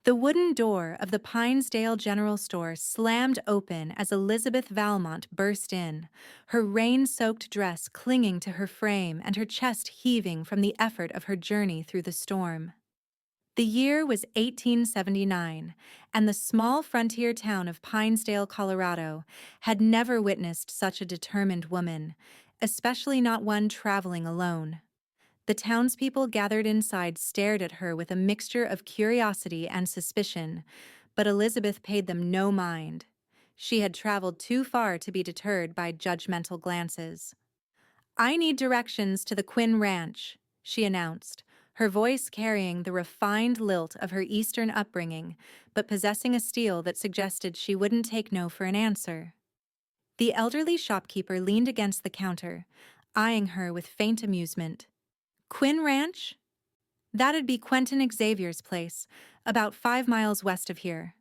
The wooden door of the Pinesdale General Store slammed open as Elizabeth Valmont burst in, her rain-soaked dress clinging to her frame and her chest heaving from the effort of her journey through the storm. The year was 1879, and the small frontier town of Pinesdale, Colorado, had never witnessed such a determined woman, especially not one traveling alone. The townspeople gathered inside stared at her with a mixture of curiosity and suspicion, but Elizabeth paid them no mind. She had traveled too far to be deterred by judgmental glances. "I need directions to the Quinn Ranch," she announced, her voice carrying the refined lilt of her Eastern upbringing, but possessing a steel that suggested she wouldn't take no for an answer. The elderly shopkeeper leaned against the counter, eyeing her with faint amusement. "Quinn Ranch? That'd be Quentin Xavier's place, about 5 miles west of here.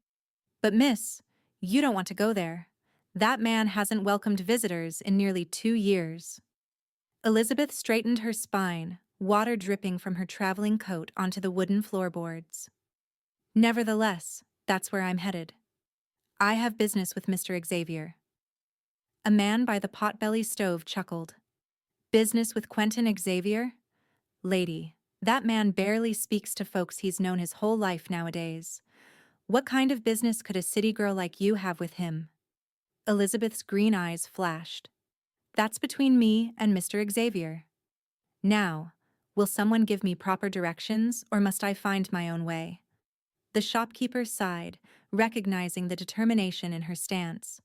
But miss, you don't want to go there. That man hasn't welcomed visitors in nearly 2 years." Elizabeth straightened her spine, water dripping from her traveling coat onto the wooden floorboards. "Nevertheless, that's where I'm headed. I have business with Mr. Xavier." A man by the potbelly stove chuckled. "Business with Quentin Xavier? Lady, that man barely speaks to folks he's known his whole life nowadays. What kind of business could a city girl like you have with him?" Elizabeth's green eyes flashed. "That's between me and Mr. Xavier. Now, will someone give me proper directions, or must I find my own way?" The shopkeeper sighed, recognizing the determination in her stance.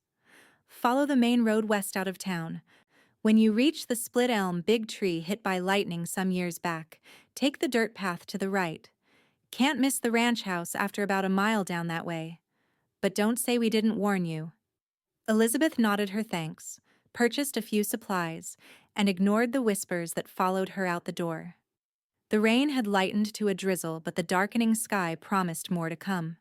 "Follow the main road west out of town. When you reach the split elm big tree hit by lightning some years back, take the dirt path to the right. Can't miss the ranch house after about a mile down that way. But don't say we didn't warn you." Elizabeth nodded her thanks, purchased a few supplies, and ignored the whispers that followed her out the door. The rain had lightened to a drizzle, but the darkening sky promised more to come.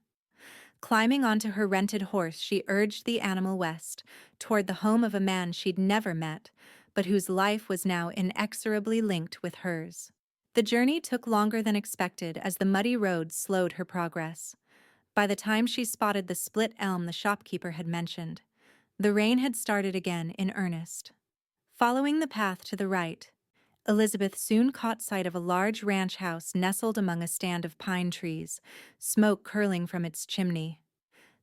Climbing onto her rented horse, she urged the animal west, toward the home of a man she'd never met, but whose life was now inexorably linked with hers. The journey took longer than expected as the muddy road slowed her progress. By the time she spotted the split elm the shopkeeper had mentioned, the rain had started again in earnest. Following the path to the right, Elizabeth soon caught sight of a large ranch house nestled among a stand of pine trees, smoke curling from its chimney.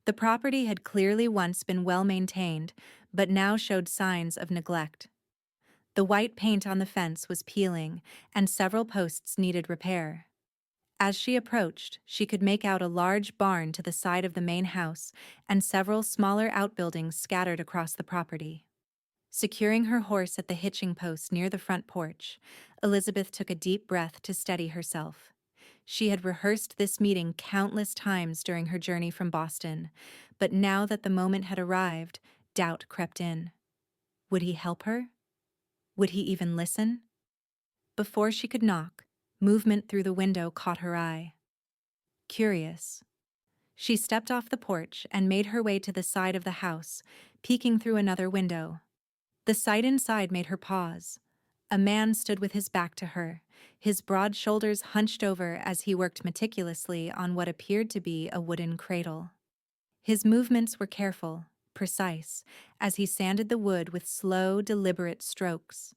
The property had clearly once been well maintained, but now showed signs of neglect. The white paint on the fence was peeling, and several posts needed repair. As she approached, she could make out a large barn to the side of the main house and several smaller outbuildings scattered across the property. Securing her horse at the hitching post near the front porch, Elizabeth took a deep breath to steady herself. She had rehearsed this meeting countless times during her journey from Boston, but now that the moment had arrived, doubt crept in. Would he help her? Would he even listen? Before she could knock, movement through the window caught her eye. Curious. She stepped off the porch and made her way to the side of the house, peeking through another window. The sight inside made her pause. A man stood with his back to her, his broad shoulders hunched over as he worked meticulously on what appeared to be a wooden cradle. His movements were careful, precise, as he sanded the wood with slow, deliberate strokes.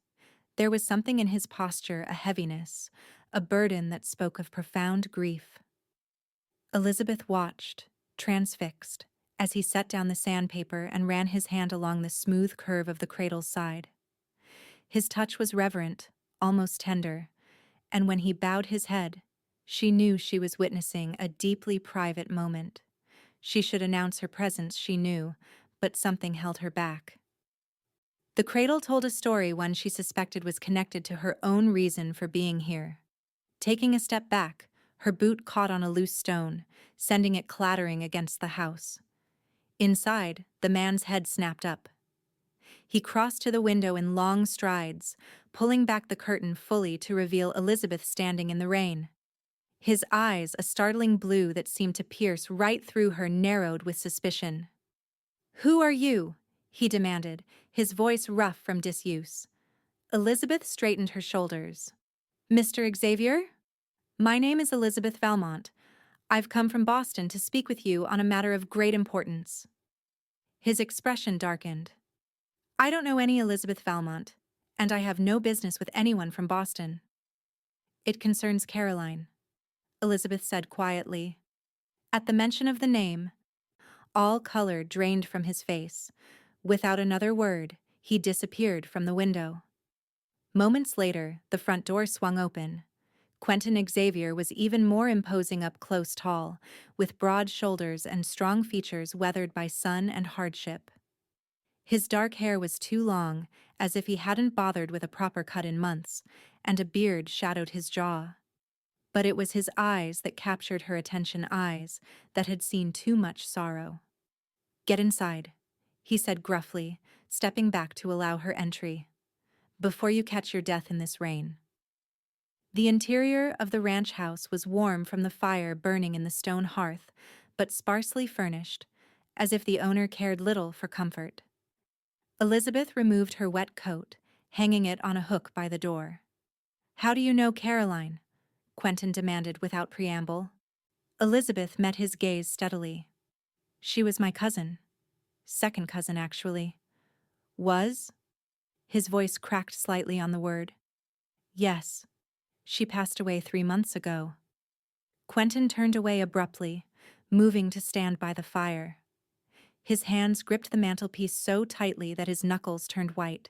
There was something in his posture, a heaviness, a burden that spoke of profound grief. Elizabeth watched, transfixed, as he set down the sandpaper and ran his hand along the smooth curve of the cradle's side. His touch was reverent, almost tender, and when he bowed his head, she knew she was witnessing a deeply private moment. She should announce her presence, she knew, but something held her back. The cradle told a story one she suspected was connected to her own reason for being here. Taking a step back, her boot caught on a loose stone, sending it clattering against the house. Inside, the man's head snapped up. He crossed to the window in long strides, pulling back the curtain fully to reveal Elizabeth standing in the rain. His eyes, a startling blue that seemed to pierce right through her, narrowed with suspicion. "Who are you?" he demanded, his voice rough from disuse. Elizabeth straightened her shoulders. "Mr. Xavier? My name is Elizabeth Valmont. I've come from Boston to speak with you on a matter of great importance. His expression darkened. I don't know any Elizabeth Valmont, and I have no business with anyone from Boston. It concerns Caroline, Elizabeth said quietly. At the mention of the name, all color drained from his face. Without another word, he disappeared from the window. Moments later, the front door swung open. Quentin Xavier was even more imposing up close tall, with broad shoulders and strong features weathered by sun and hardship. His dark hair was too long, as if he hadn't bothered with a proper cut in months, and a beard shadowed his jaw. But it was his eyes that captured her attention, eyes that had seen too much sorrow. "Get inside," he said gruffly, stepping back to allow her entry. "Before you catch your death in this rain." The interior of the ranch house was warm from the fire burning in the stone hearth, but sparsely furnished, as if the owner cared little for comfort. Elizabeth removed her wet coat, hanging it on a hook by the door. "How do you know Caroline?" Quentin demanded without preamble. Elizabeth met his gaze steadily. "She was my cousin. Second cousin, actually." "Was?" His voice cracked slightly on the word. "Yes. She passed away 3 months ago." Quentin turned away abruptly, moving to stand by the fire. His hands gripped the mantelpiece so tightly that his knuckles turned white.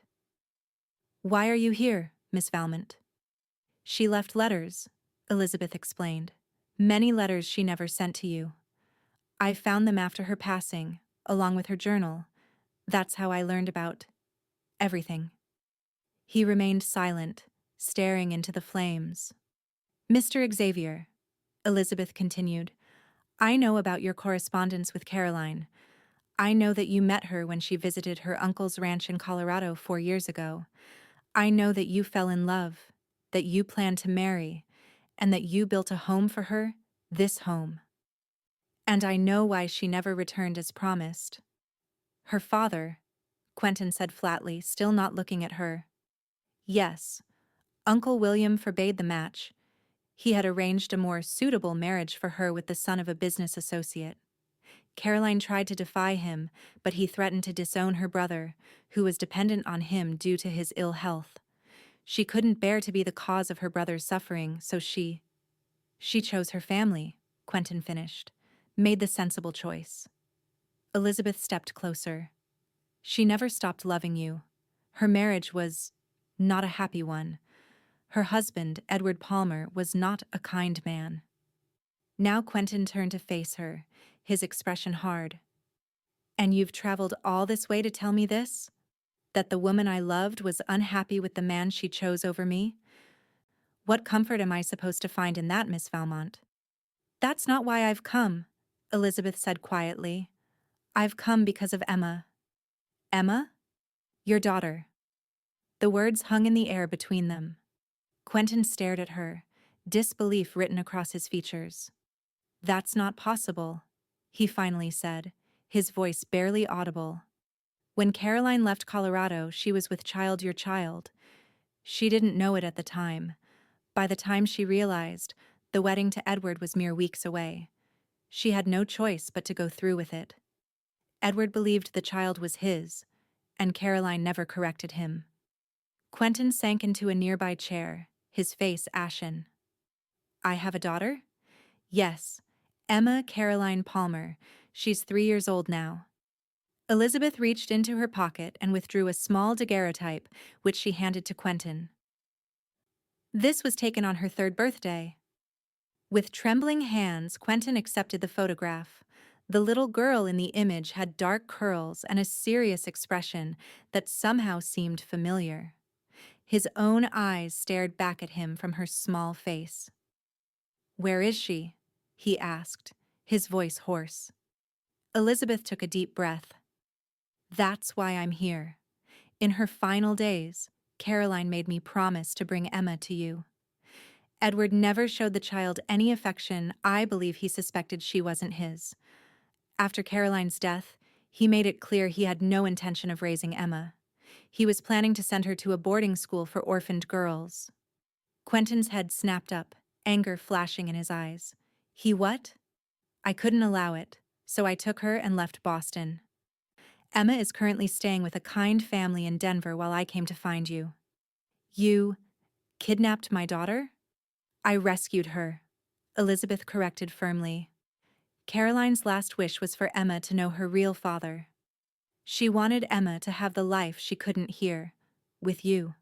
"Why are you here, Miss Valmont?" "She left letters," Elizabeth explained. "Many letters she never sent to you. I found them after her passing, along with her journal. That's how I learned about everything." He remained silent, staring into the flames. "Mr. Xavier," Elizabeth continued, "I know about your correspondence with Caroline. I know that you met her when she visited her uncle's ranch in Colorado 4 years ago. I know that you fell in love, that you planned to marry, and that you built a home for her, this home. And I know why she never returned as promised." "Her father," Quentin said flatly, still not looking at her. "Yes. Uncle William forbade the match. He had arranged a more suitable marriage for her with the son of a business associate. Caroline tried to defy him, but he threatened to disown her brother, who was dependent on him due to his ill health. She couldn't bear to be the cause of her brother's suffering, so she chose her family," Quentin finished. "Made the sensible choice." Elizabeth stepped closer. "She never stopped loving you. Her marriage was not a happy one. Her husband, Edward Palmer, was not a kind man." Now Quentin turned to face her, his expression hard. "And you've traveled all this way to tell me this? That the woman I loved was unhappy with the man she chose over me? What comfort am I supposed to find in that, Miss Valmont?" "That's not why I've come," Elizabeth said quietly. "I've come because of Emma." "Emma?" "Your daughter." The words hung in the air between them. Quentin stared at her, disbelief written across his features. "That's not possible," he finally said, his voice barely audible. "When Caroline left Colorado, she was with your child. She didn't know it at the time. By the time she realized, the wedding to Edward was mere weeks away. She had no choice but to go through with it. Edward believed the child was his, and Caroline never corrected him." Quentin sank into a nearby chair, his face ashen. "I have a daughter?" "Yes. Emma Caroline Palmer. She's 3 years old now." Elizabeth reached into her pocket and withdrew a small daguerreotype, which she handed to Quentin. "This was taken on her 3rd birthday." With trembling hands, Quentin accepted the photograph. The little girl in the image had dark curls and a serious expression that somehow seemed familiar. His own eyes stared back at him from her small face. "Where is she?" he asked, his voice hoarse. Elizabeth took a deep breath. "That's why I'm here. In her final days, Caroline made me promise to bring Emma to you. Edward never showed the child any affection. I believe he suspected she wasn't his. After Caroline's death, he made it clear he had no intention of raising Emma. He was planning to send her to a boarding school for orphaned girls." Quentin's head snapped up, anger flashing in his eyes. "He what?" I couldn't allow it, so I took her and left Boston. Emma is currently staying with a kind family in Denver while I came to find you. You kidnapped my daughter? I rescued her, Elizabeth corrected firmly. Caroline's last wish was for Emma to know her real father. She wanted Emma to have the life she couldn't hear, with you.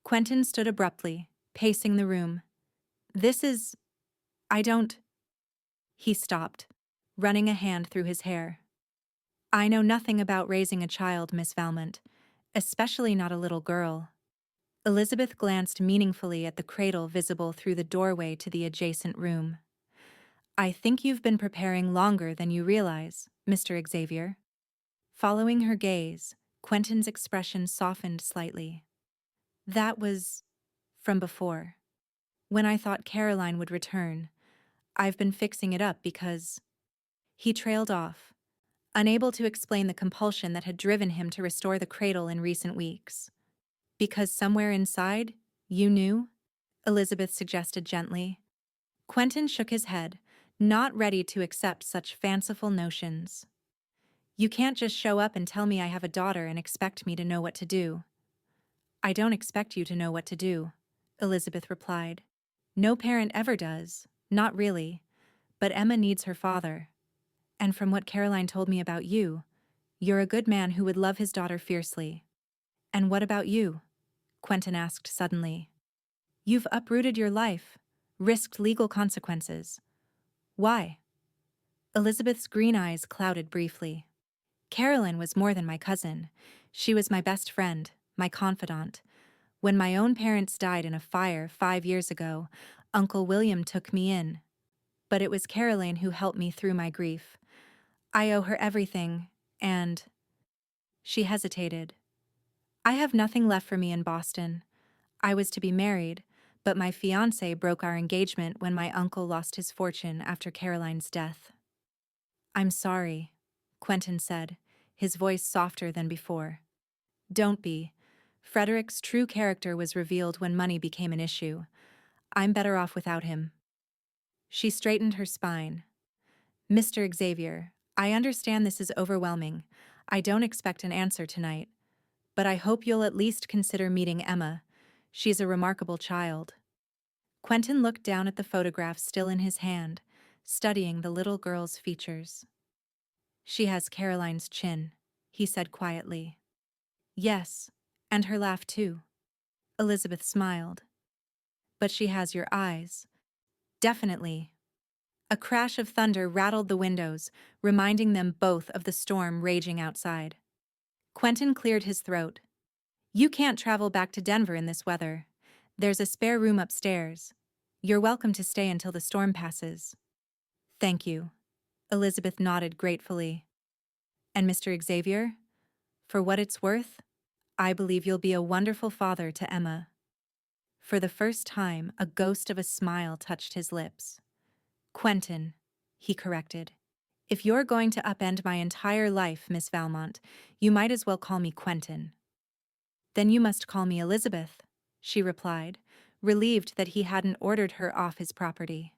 Quentin stood abruptly, pacing the room. I don't. He stopped, running a hand through his hair. I know nothing about raising a child, Miss Valmont, especially not a little girl. Elizabeth glanced meaningfully at the cradle visible through the doorway to the adjacent room. I think you've been preparing longer than you realize, Mr. Xavier. Following her gaze, Quentin's expression softened slightly. That was from before. When I thought Caroline would return, I've been fixing it up because... He trailed off, unable to explain the compulsion that had driven him to restore the cradle in recent weeks. Because somewhere inside, you knew? Elizabeth suggested gently. Quentin shook his head, not ready to accept such fanciful notions. You can't just show up and tell me I have a daughter and expect me to know what to do. I don't expect you to know what to do, Elizabeth replied. No parent ever does, not really, but Emma needs her father. And from what Caroline told me about you, you're a good man who would love his daughter fiercely. And what about you? Quentin asked suddenly. You've uprooted your life, risked legal consequences. Why? Elizabeth's green eyes clouded briefly. Caroline was more than my cousin. She was my best friend, my confidant. When my own parents died in a fire 5 years ago, Uncle William took me in. But it was Caroline who helped me through my grief. I owe her everything, and... She hesitated. I have nothing left for me in Boston. I was to be married, but my fiancé broke our engagement when my uncle lost his fortune after Caroline's death. I'm sorry, Quentin said, his voice softer than before. Don't be. Frederick's true character was revealed when money became an issue. I'm better off without him. She straightened her spine. Mr. Xavier, I understand this is overwhelming. I don't expect an answer tonight. But I hope you'll at least consider meeting Emma. She's a remarkable child. Quentin looked down at the photograph still in his hand, studying the little girl's features. She has Caroline's chin, he said quietly. Yes, and her laugh too. Elizabeth smiled. But she has your eyes. Definitely. A crash of thunder rattled the windows, reminding them both of the storm raging outside. Quentin cleared his throat. You can't travel back to Denver in this weather. There's a spare room upstairs. You're welcome to stay until the storm passes. Thank you. Elizabeth nodded gratefully. And Mr. Xavier? For what it's worth, I believe you'll be a wonderful father to Emma. For the first time, a ghost of a smile touched his lips. Quentin, he corrected. If you're going to upend my entire life, Miss Valmont, you might as well call me Quentin. Then you must call me Elizabeth, she replied, relieved that he hadn't ordered her off his property.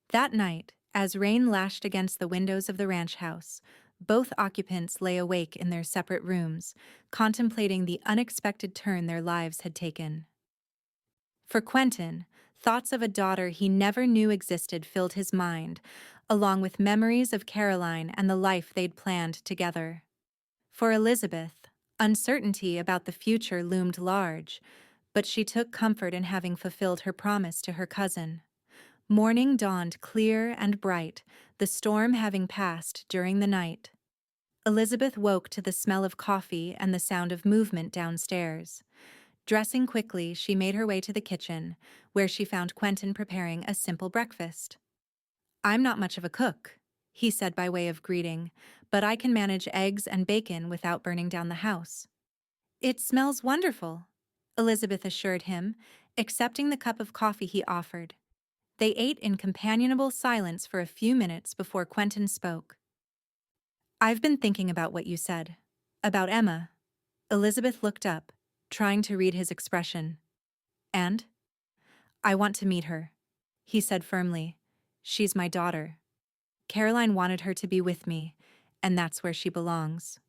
That night, as rain lashed against the windows of the ranch house, both occupants lay awake in their separate rooms, contemplating the unexpected turn their lives had taken. For Quentin, thoughts of a daughter he never knew existed filled his mind, along with memories of Caroline and the life they'd planned together. For Elizabeth, uncertainty about the future loomed large, but she took comfort in having fulfilled her promise to her cousin. Morning dawned clear and bright, the storm having passed during the night. Elizabeth woke to the smell of coffee and the sound of movement downstairs. Dressing quickly, she made her way to the kitchen, where she found Quentin preparing a simple breakfast. I'm not much of a cook, he said by way of greeting, but I can manage eggs and bacon without burning down the house. It smells wonderful, Elizabeth assured him, accepting the cup of coffee he offered. They ate in companionable silence for a few minutes before Quentin spoke. I've been thinking about what you said. About Emma. Elizabeth looked up, trying to read his expression. And? I want to meet her, he said firmly. She's my daughter. Caroline wanted her to be with me, and that's where she belongs.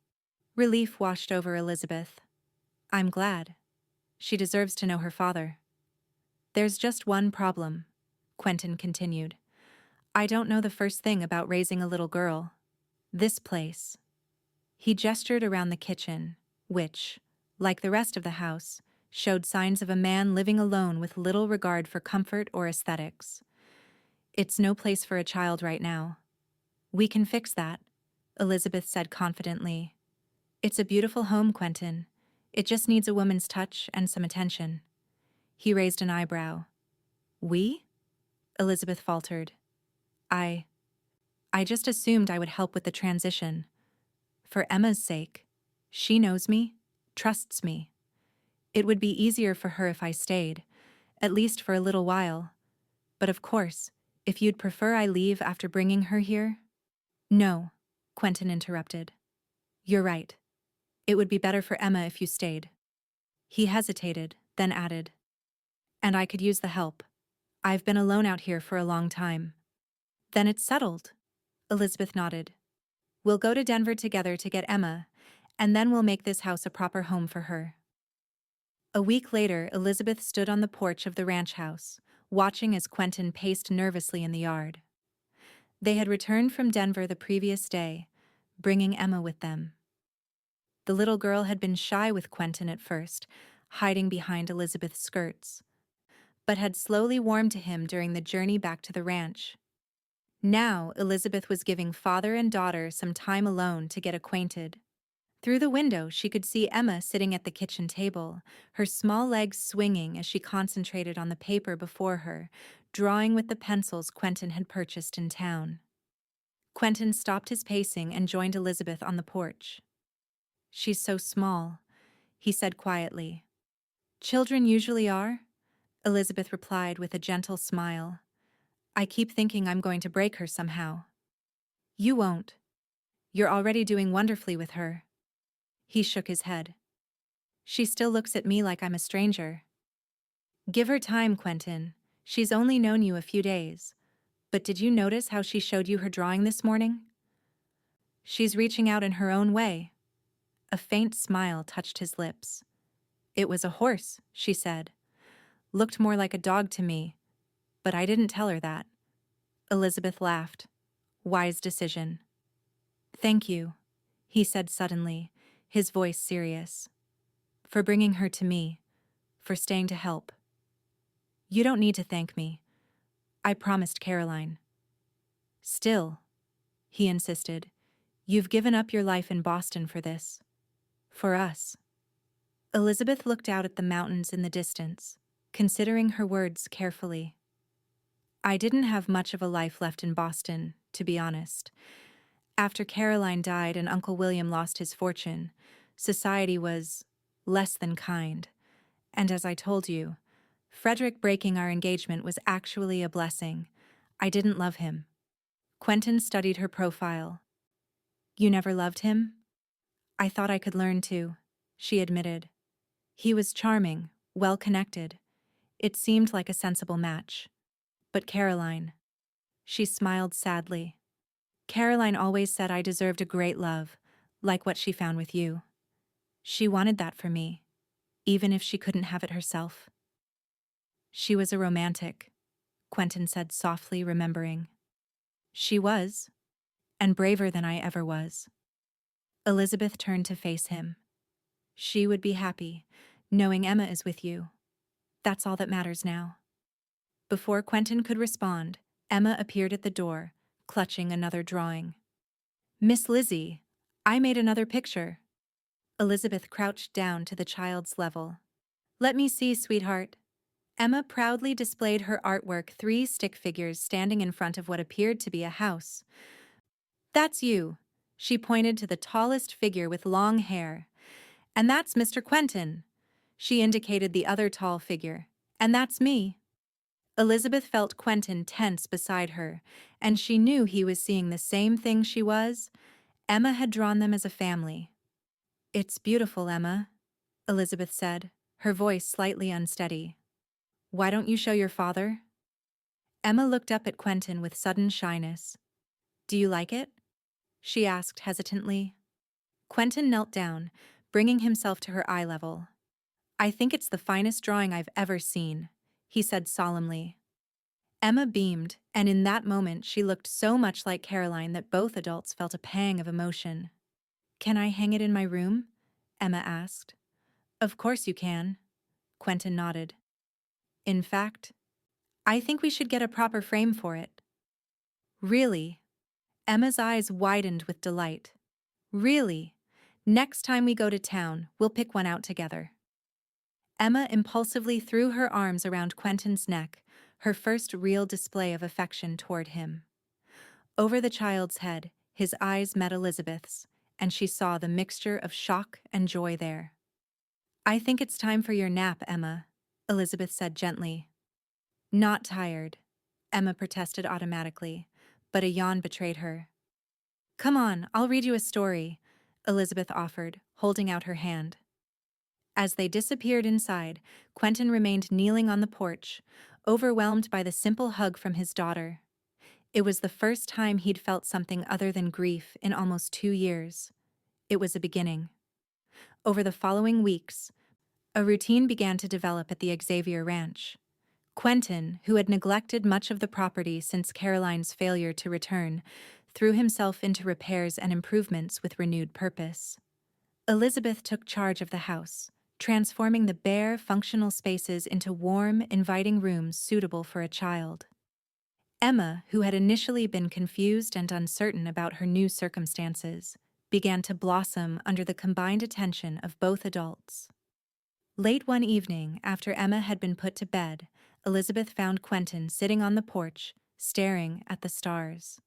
Relief washed over Elizabeth. I'm glad. She deserves to know her father. There's just one problem, Quentin continued. I don't know the first thing about raising a little girl. This place. He gestured around the kitchen, which, like the rest of the house, showed signs of a man living alone with little regard for comfort or aesthetics. It's no place for a child right now. We can fix that, Elizabeth said confidently. It's a beautiful home, Quentin. It just needs a woman's touch and some attention. He raised an eyebrow. We? Elizabeth faltered. I just assumed I would help with the transition. For Emma's sake. She knows me, trusts me. It would be easier for her if I stayed, at least for a little while. But of course, if you'd prefer I leave after bringing her here. No, Quentin interrupted. You're right. It would be better for Emma if you stayed. He hesitated, then added. And I could use the help. I've been alone out here for a long time. Then it's settled. Elizabeth nodded. We'll go to Denver together to get Emma, and then we'll make this house a proper home for her. A week later, Elizabeth stood on the porch of the ranch house, watching as Quentin paced nervously in the yard. They had returned from Denver the previous day, bringing Emma with them. The little girl had been shy with Quentin at first, hiding behind Elizabeth's skirts, but had slowly warmed to him during the journey back to the ranch. Now, Elizabeth was giving father and daughter some time alone to get acquainted. Through the window, she could see Emma sitting at the kitchen table, her small legs swinging as she concentrated on the paper before her, drawing with the pencils Quentin had purchased in town. Quentin stopped his pacing and joined Elizabeth on the porch. She's so small, he said quietly. Children usually are, Elizabeth replied with a gentle smile. I keep thinking I'm going to break her somehow. You won't. You're already doing wonderfully with her. He shook his head. She still looks at me like I'm a stranger. Give her time, Quentin. She's only known you a few days. But did you notice how she showed you her drawing this morning? She's reaching out in her own way. A faint smile touched his lips. It was a horse, she said. Looked more like a dog to me, but I didn't tell her that. Elizabeth laughed. Wise decision. Thank you, he said suddenly, his voice serious. For bringing her to me, for staying to help. You don't need to thank me. I promised Caroline. Still, he insisted, you've given up your life in Boston for this. For us. Elizabeth looked out at the mountains in the distance, considering her words carefully. I didn't have much of a life left in Boston, to be honest. After Caroline died and Uncle William lost his fortune, society was less than kind. And as I told you, Frederick breaking our engagement was actually a blessing. I didn't love him. Quentin studied her profile. You never loved him? I thought I could learn to, she admitted. He was charming, well-connected. It seemed like a sensible match. But Caroline. She smiled sadly. Caroline always said I deserved a great love, like what she found with you. She wanted that for me, even if she couldn't have it herself. She was a romantic, Quentin said softly, remembering. She was, and braver than I ever was. Elizabeth turned to face him. She would be happy, knowing Emma is with you. That's all that matters now. Before Quentin could respond, Emma appeared at the door, clutching another drawing. Miss Lizzie, I made another picture. Elizabeth crouched down to the child's level. Let me see, sweetheart. Emma proudly displayed her artwork, 3 stick figures standing in front of what appeared to be a house. That's you. She pointed to the tallest figure with long hair. And that's Mr. Quentin. She indicated the other tall figure. And that's me. Elizabeth felt Quentin tense beside her, and she knew he was seeing the same thing she was. Emma had drawn them as a family. It's beautiful, Emma, Elizabeth said, her voice slightly unsteady. Why don't you show your father? Emma looked up at Quentin with sudden shyness. Do you like it? She asked hesitantly. Quentin knelt down, bringing himself to her eye level. I think it's the finest drawing I've ever seen, he said solemnly. Emma beamed, and in that moment she looked so much like Caroline that both adults felt a pang of emotion. Can I hang it in my room? Emma asked. Of course you can. Quentin nodded. In fact, I think we should get a proper frame for it. Really? Emma's eyes widened with delight. Really? Next time we go to town, we'll pick one out together. Emma impulsively threw her arms around Quentin's neck, her first real display of affection toward him. Over the child's head, his eyes met Elizabeth's, and she saw the mixture of shock and joy there. I think it's time for your nap, Emma, Elizabeth said gently. Not tired, Emma protested automatically, but a yawn betrayed her. Come on, I'll read you a story, Elizabeth offered, holding out her hand. As they disappeared inside, Quentin remained kneeling on the porch, overwhelmed by the simple hug from his daughter. It was the first time he'd felt something other than grief in almost 2 years. It was a beginning. Over the following weeks, a routine began to develop at the Xavier Ranch. Quentin, who had neglected much of the property since Caroline's failure to return, threw himself into repairs and improvements with renewed purpose. Elizabeth took charge of the house, transforming the bare, functional spaces into warm, inviting rooms suitable for a child. Emma, who had initially been confused and uncertain about her new circumstances, began to blossom under the combined attention of both adults. Late one evening, after Emma had been put to bed, Elizabeth found Quentin sitting on the porch, staring at the stars.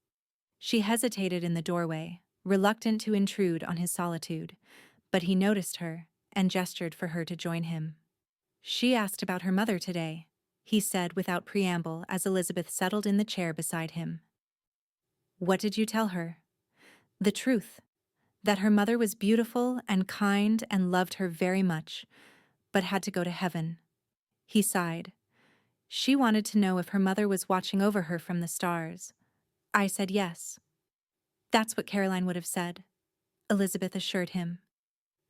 She hesitated in the doorway, reluctant to intrude on his solitude, but he noticed her and gestured for her to join him. She asked about her mother today, he said without preamble as Elizabeth settled in the chair beside him. What did you tell her? The truth, that her mother was beautiful and kind and loved her very much, but had to go to heaven. He sighed. She wanted to know if her mother was watching over her from the stars. I said yes. That's what Caroline would have said, Elizabeth assured him.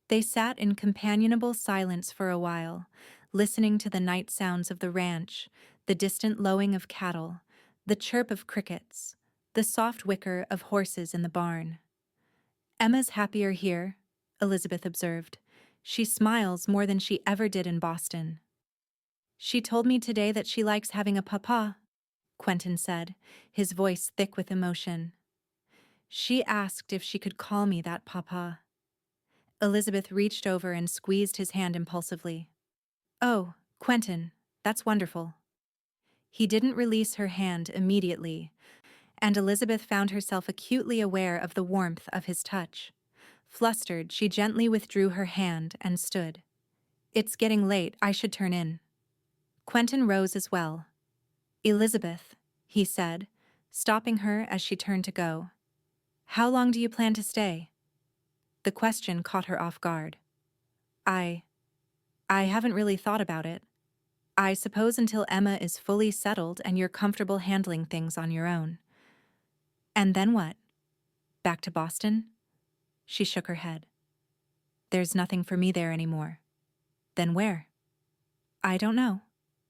They sat in companionable silence for a while, listening to the night sounds of the ranch, the distant lowing of cattle, the chirp of crickets, the soft whicker of horses in the barn. Emma's happier here, Elizabeth observed. She smiles more than she ever did in Boston. She told me today that she likes having a papa, Quentin said, his voice thick with emotion. She asked if she could call me that papa. Elizabeth reached over and squeezed his hand impulsively. Oh, Quentin, that's wonderful. He didn't release her hand immediately, and Elizabeth found herself acutely aware of the warmth of his touch. Flustered, she gently withdrew her hand and stood. It's getting late, I should turn in. Quentin rose as well. Elizabeth, he said, stopping her as she turned to go. How long do you plan to stay? The question caught her off guard. I haven't really thought about it. I suppose until Emma is fully settled and you're comfortable handling things on your own. And then what? Back to Boston? She shook her head. There's nothing for me there anymore. Then where? I don't know,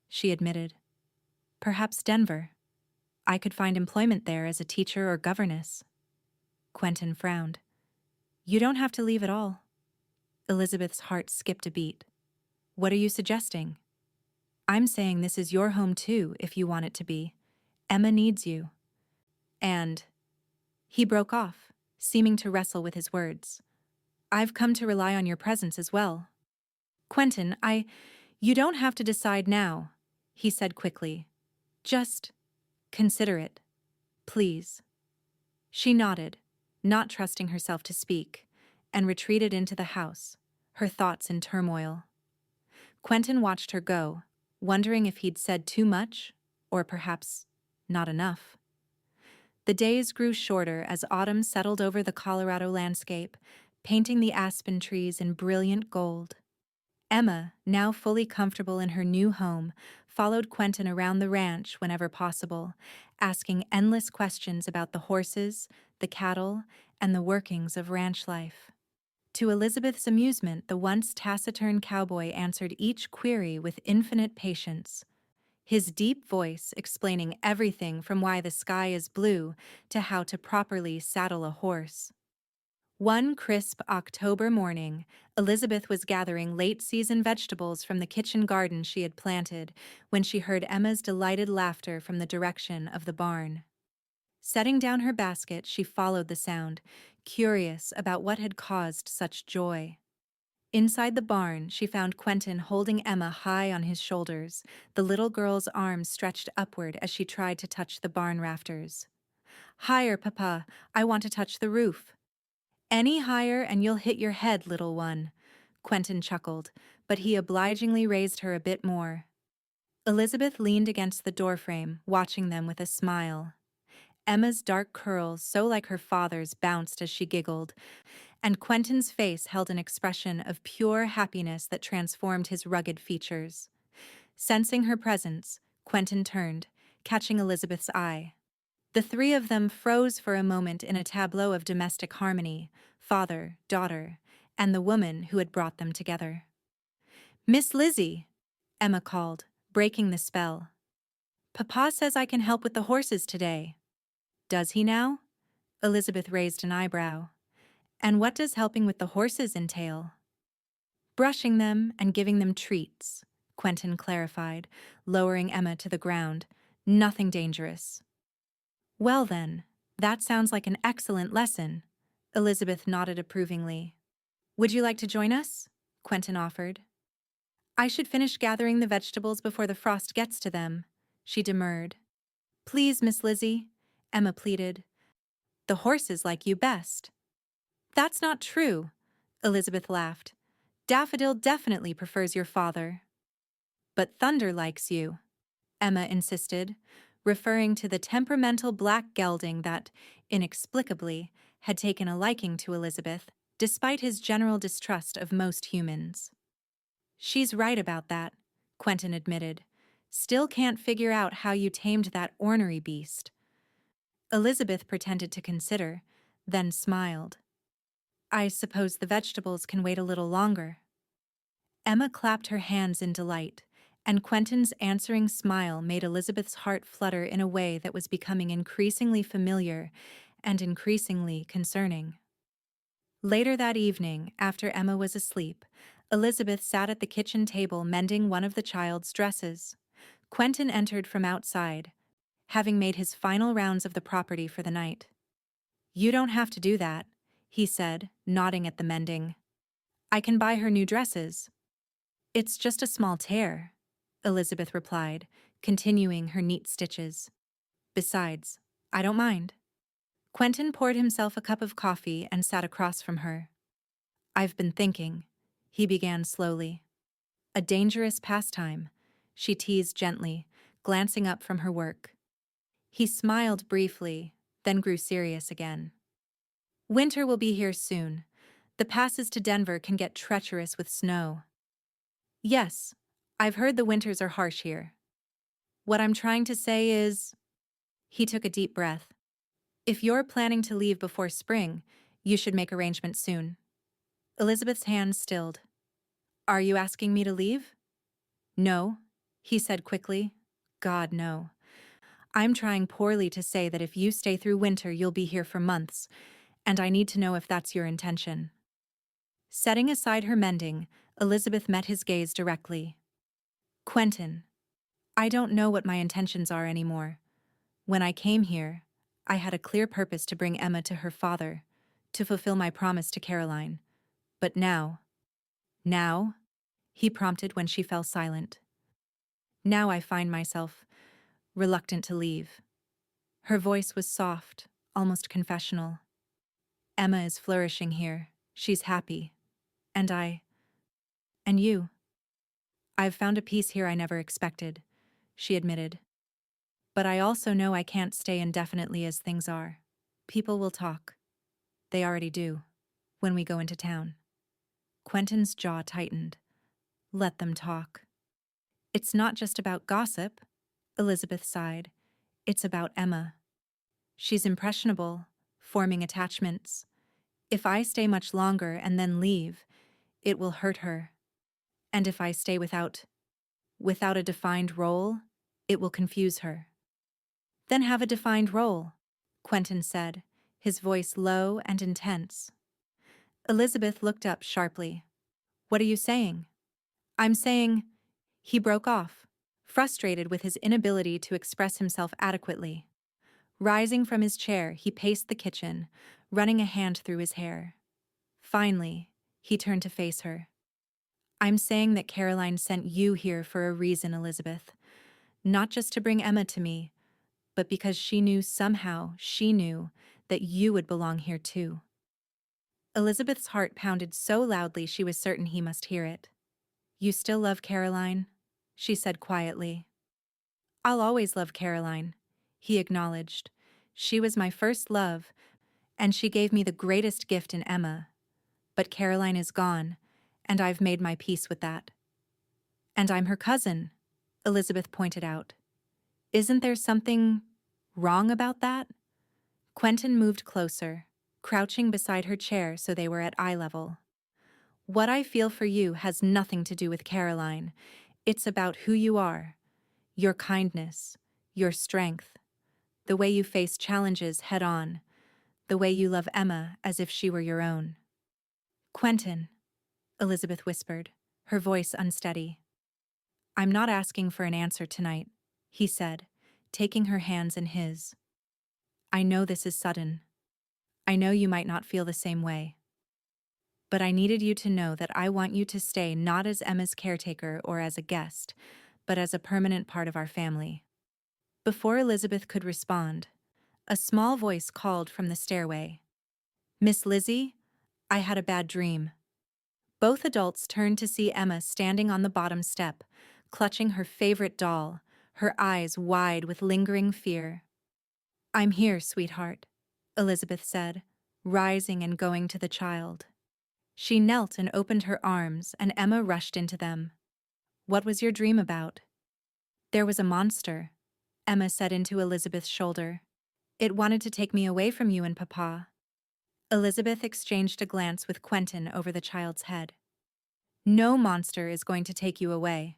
she admitted. Perhaps Denver. I could find employment there as a teacher or governess. Quentin frowned. You don't have to leave at all. Elizabeth's heart skipped a beat. What are you suggesting? I'm saying this is your home too, if you want it to be. Emma needs you. And... He broke off, seeming to wrestle with his words. I've come to rely on your presence as well. Quentin, you don't have to decide now, he said quickly. Just consider it, please. She nodded, not trusting herself to speak, and retreated into the house, her thoughts in turmoil. Quentin watched her go, wondering if he'd said too much, or perhaps not enough. The days grew shorter as autumn settled over the Colorado landscape, painting the aspen trees in brilliant gold. Emma, now fully comfortable in her new home, followed Quentin around the ranch whenever possible, asking endless questions about the horses, the cattle, and the workings of ranch life. To Elizabeth's amusement, the once taciturn cowboy answered each query with infinite patience, his deep voice explaining everything from why the sky is blue to how to properly saddle a horse. One crisp October morning, Elizabeth was gathering late-season vegetables from the kitchen garden she had planted when she heard Emma's delighted laughter from the direction of the barn. Setting down her basket, she followed the sound, curious about what had caused such joy. Inside the barn, she found Quentin holding Emma high on his shoulders, the little girl's arms stretched upward as she tried to touch the barn rafters. "Higher, Papa, I want to touch the roof." "Any higher and you'll hit your head, little one," Quentin chuckled, but he obligingly raised her a bit more. Elizabeth leaned against the doorframe, watching them with a smile. Emma's dark curls, so like her father's, bounced as she giggled, and Quentin's face held an expression of pure happiness that transformed his rugged features. Sensing her presence, Quentin turned, catching Elizabeth's eye. The three of them froze for a moment in a tableau of domestic harmony, father, daughter, and the woman who had brought them together. "Miss Lizzie," Emma called, breaking the spell. "Papa says I can help with the horses today." "Does he now?" Elizabeth raised an eyebrow. "And what does helping with the horses entail?" "Brushing them and giving them treats," Quentin clarified, lowering Emma to the ground. "Nothing dangerous." "Well then, that sounds like an excellent lesson," Elizabeth nodded approvingly. "Would you like to join us?" Quentin offered. "I should finish gathering the vegetables before the frost gets to them," she demurred. "Please, Miss Lizzie," Emma pleaded. "The horses like you best." "That's not true," Elizabeth laughed. "Daffodil definitely prefers your father." "But Thunder likes you," Emma insisted, referring to the temperamental black gelding that, inexplicably, had taken a liking to Elizabeth, despite his general distrust of most humans. "She's right about that," Quentin admitted. "Still can't figure out how you tamed that ornery beast." Elizabeth pretended to consider, then smiled. "I suppose the vegetables can wait a little longer." Emma clapped her hands in delight, and Quentin's answering smile made Elizabeth's heart flutter in a way that was becoming increasingly familiar and increasingly concerning. Later that evening, after Emma was asleep, Elizabeth sat at the kitchen table mending one of the child's dresses. Quentin entered from outside, having made his final rounds of the property for the night. "You don't have to do that," he said, nodding at the mending. "I can buy her new dresses." "It's just a small tear," Elizabeth replied, continuing her neat stitches. "Besides, I don't mind." Quentin poured himself a cup of coffee and sat across from her. "I've been thinking," he began slowly. "A dangerous pastime," she teased gently, glancing up from her work. He smiled briefly, then grew serious again. "Winter will be here soon. The passes to Denver can get treacherous with snow." "Yes, I've heard the winters are harsh here. What I'm trying to say is—" He took a deep breath. "If you're planning to leave before spring, you should make arrangements soon." Elizabeth's hands stilled. "Are you asking me to leave?" "No," he said quickly. "God, no. I'm trying poorly to say that if you stay through winter, you'll be here for months, and I need to know if that's your intention." Setting aside her mending, Elizabeth met his gaze directly. "Quentin, I don't know what my intentions are anymore. When I came here, I had a clear purpose to bring Emma to her father, to fulfill my promise to Caroline. But now, he prompted when she fell silent. Now I find myself reluctant to leave." Her voice was soft, almost confessional. "Emma is flourishing here. She's happy. And you. I've found a peace here I never expected," she admitted. "But I also know I can't stay indefinitely as things are. People will talk. They already do, when we go into town." Quentin's jaw tightened. Let them talk. It's not just about gossip, Elizabeth sighed. It's about Emma. She's impressionable, forming attachments. If I stay much longer and then leave, it will hurt her. And if I stay without a defined role, it will confuse her. Then have a defined role, Quentin said, his voice low and intense. Elizabeth looked up sharply. What are you saying? I'm saying, he broke off, frustrated with his inability to express himself adequately. Rising from his chair, he paced the kitchen, running a hand through his hair. Finally, he turned to face her. I'm saying that Caroline sent you here for a reason, Elizabeth. Not just to bring Emma to me, but because she knew that you would belong here too. Elizabeth's heart pounded so loudly she was certain he must hear it. You still love Caroline? She said quietly. I'll always love Caroline, he acknowledged. She was my first love, and she gave me the greatest gift in Emma. But Caroline is gone, and I've made my peace with that. And I'm her cousin, Elizabeth pointed out. Isn't there something wrong about that? Quentin moved closer, crouching beside her chair so they were at eye level. What I feel for you has nothing to do with Caroline. It's about who you are, your kindness, your strength, the way you face challenges head on, the way you love Emma as if she were your own. Quentin, Elizabeth whispered, her voice unsteady. I'm not asking for an answer tonight, he said, taking her hands in his. I know this is sudden. I know you might not feel the same way. But I needed you to know that I want you to stay not as Emma's caretaker or as a guest, but as a permanent part of our family. Before Elizabeth could respond, a small voice called from the stairway. Miss Lizzie, I had a bad dream. Both adults turned to see Emma standing on the bottom step, clutching her favorite doll, her eyes wide with lingering fear. I'm here, sweetheart, Elizabeth said, rising and going to the child. She knelt and opened her arms, and Emma rushed into them. What was your dream about? There was a monster, Emma said into Elizabeth's shoulder. It wanted to take me away from you and Papa. Elizabeth exchanged a glance with Quentin over the child's head. No monster is going to take you away,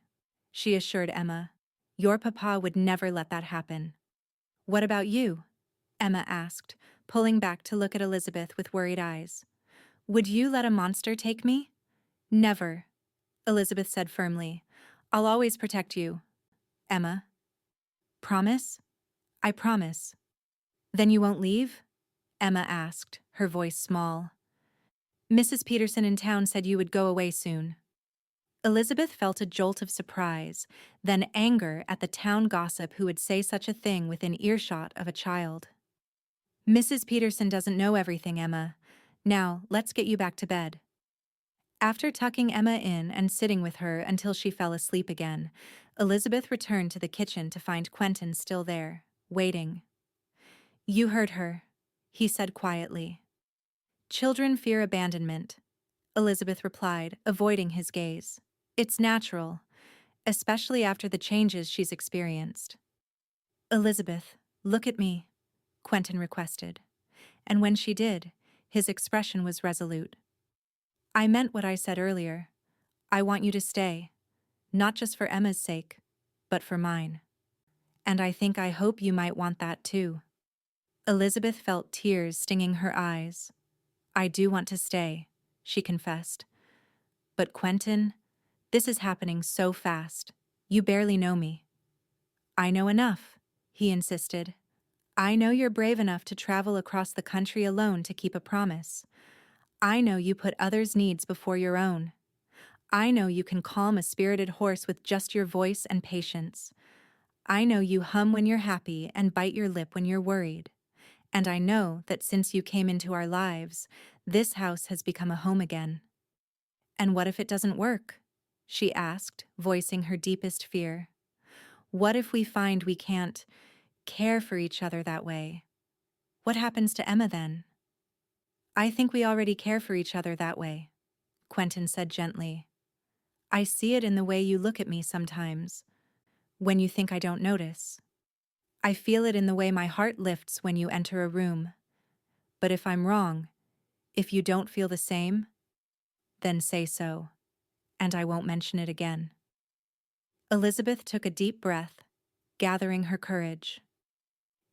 she assured Emma. Your Papa would never let that happen. What about you? Emma asked, pulling back to look at Elizabeth with worried eyes. Would you let a monster take me? Never, Elizabeth said firmly. I'll always protect you. Emma. Promise? I promise. Then you won't leave? Emma asked, her voice small. Mrs. Peterson in town said you would go away soon. Elizabeth felt a jolt of surprise, then anger at the town gossip who would say such a thing within earshot of a child. Mrs. Peterson doesn't know everything, Emma. Now, let's get you back to bed. After tucking Emma in and sitting with her until she fell asleep again, Elizabeth returned to the kitchen to find Quentin still there, waiting. You heard her, he said quietly. Children fear abandonment, Elizabeth replied, avoiding his gaze. It's natural, especially after the changes she's experienced. Elizabeth, look at me, Quentin requested. And when she did, his expression was resolute. I meant what I said earlier. I want you to stay, not just for Emma's sake, but for mine. And I hope you might want that too. Elizabeth felt tears stinging her eyes. I do want to stay, she confessed. But Quentin, this is happening so fast. You barely know me. I know enough, he insisted. I know you're brave enough to travel across the country alone to keep a promise. I know you put others' needs before your own. I know you can calm a spirited horse with just your voice and patience. I know you hum when you're happy and bite your lip when you're worried. And I know that since you came into our lives, this house has become a home again. And what if it doesn't work? She asked, voicing her deepest fear. What if we find we can't care for each other that way? What happens to Emma then? I think we already care for each other that way, Quentin said gently. I see it in the way you look at me sometimes, when you think I don't notice. I feel it in the way my heart lifts when you enter a room. But if I'm wrong, if you don't feel the same, then say so, and I won't mention it again." Elizabeth took a deep breath, gathering her courage.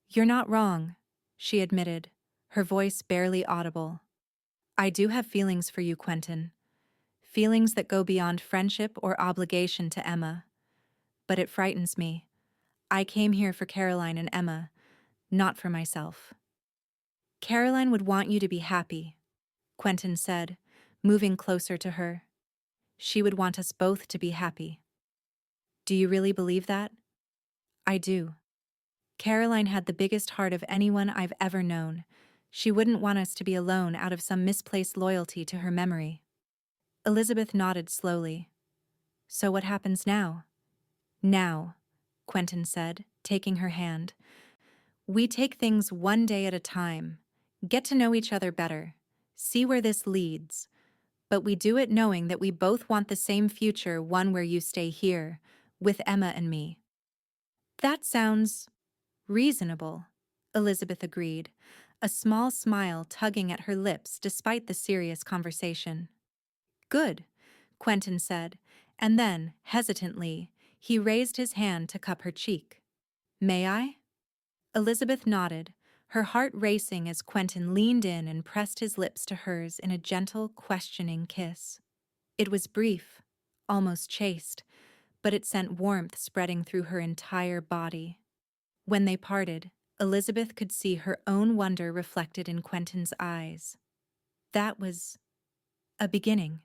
"You're not wrong," she admitted, her voice barely audible. "I do have feelings for you, Quentin. Feelings that go beyond friendship or obligation to Emma. But it frightens me. I came here for Caroline and Emma, not for myself." "Caroline would want you to be happy," Quentin said, moving closer to her. "She would want us both to be happy." "Do you really believe that?" "I do. Caroline had the biggest heart of anyone I've ever known. She wouldn't want us to be alone out of some misplaced loyalty to her memory." Elizabeth nodded slowly. "So what happens now?" "Now," Quentin said, taking her hand. "We take things one day at a time, get to know each other better, see where this leads. But we do it knowing that we both want the same future, one where you stay here, with Emma and me." "That sounds reasonable," Elizabeth agreed, a small smile tugging at her lips despite the serious conversation. "Good," Quentin said, and then, hesitantly, he raised his hand to cup her cheek. "May I?" Elizabeth nodded, her heart racing as Quentin leaned in and pressed his lips to hers in a gentle, questioning kiss. It was brief, almost chaste, but it sent warmth spreading through her entire body. When they parted, Elizabeth could see her own wonder reflected in Quentin's eyes. "That was a beginning,"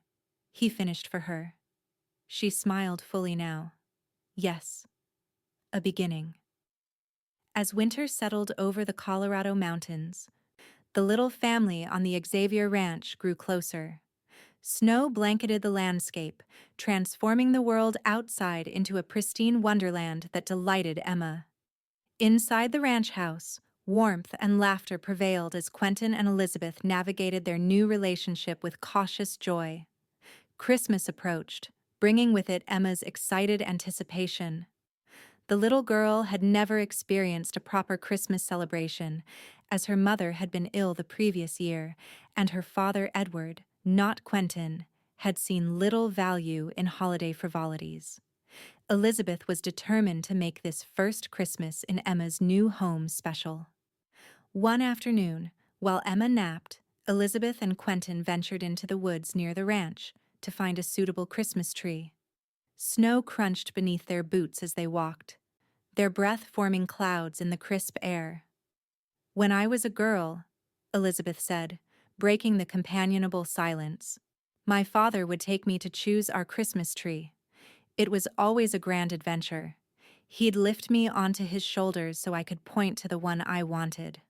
he finished for her. She smiled fully now. "Yes, a beginning." As winter settled over the Colorado mountains, the little family on the Xavier Ranch grew closer. Snow blanketed the landscape, transforming the world outside into a pristine wonderland that delighted Emma. Inside the ranch house, warmth and laughter prevailed as Quentin and Elizabeth navigated their new relationship with cautious joy. Christmas approached, bringing with it Emma's excited anticipation. The little girl had never experienced a proper Christmas celebration, as her mother had been ill the previous year, and her father, Edward, not Quentin, had seen little value in holiday frivolities. Elizabeth was determined to make this first Christmas in Emma's new home special. One afternoon, while Emma napped, Elizabeth and Quentin ventured into the woods near the ranch to find a suitable Christmas tree. Snow crunched beneath their boots as they walked, their breath forming clouds in the crisp air. "When I was a girl," Elizabeth said, breaking the companionable silence, "my father would take me to choose our Christmas tree. It was always a grand adventure. He'd lift me onto his shoulders so I could point to the one I wanted."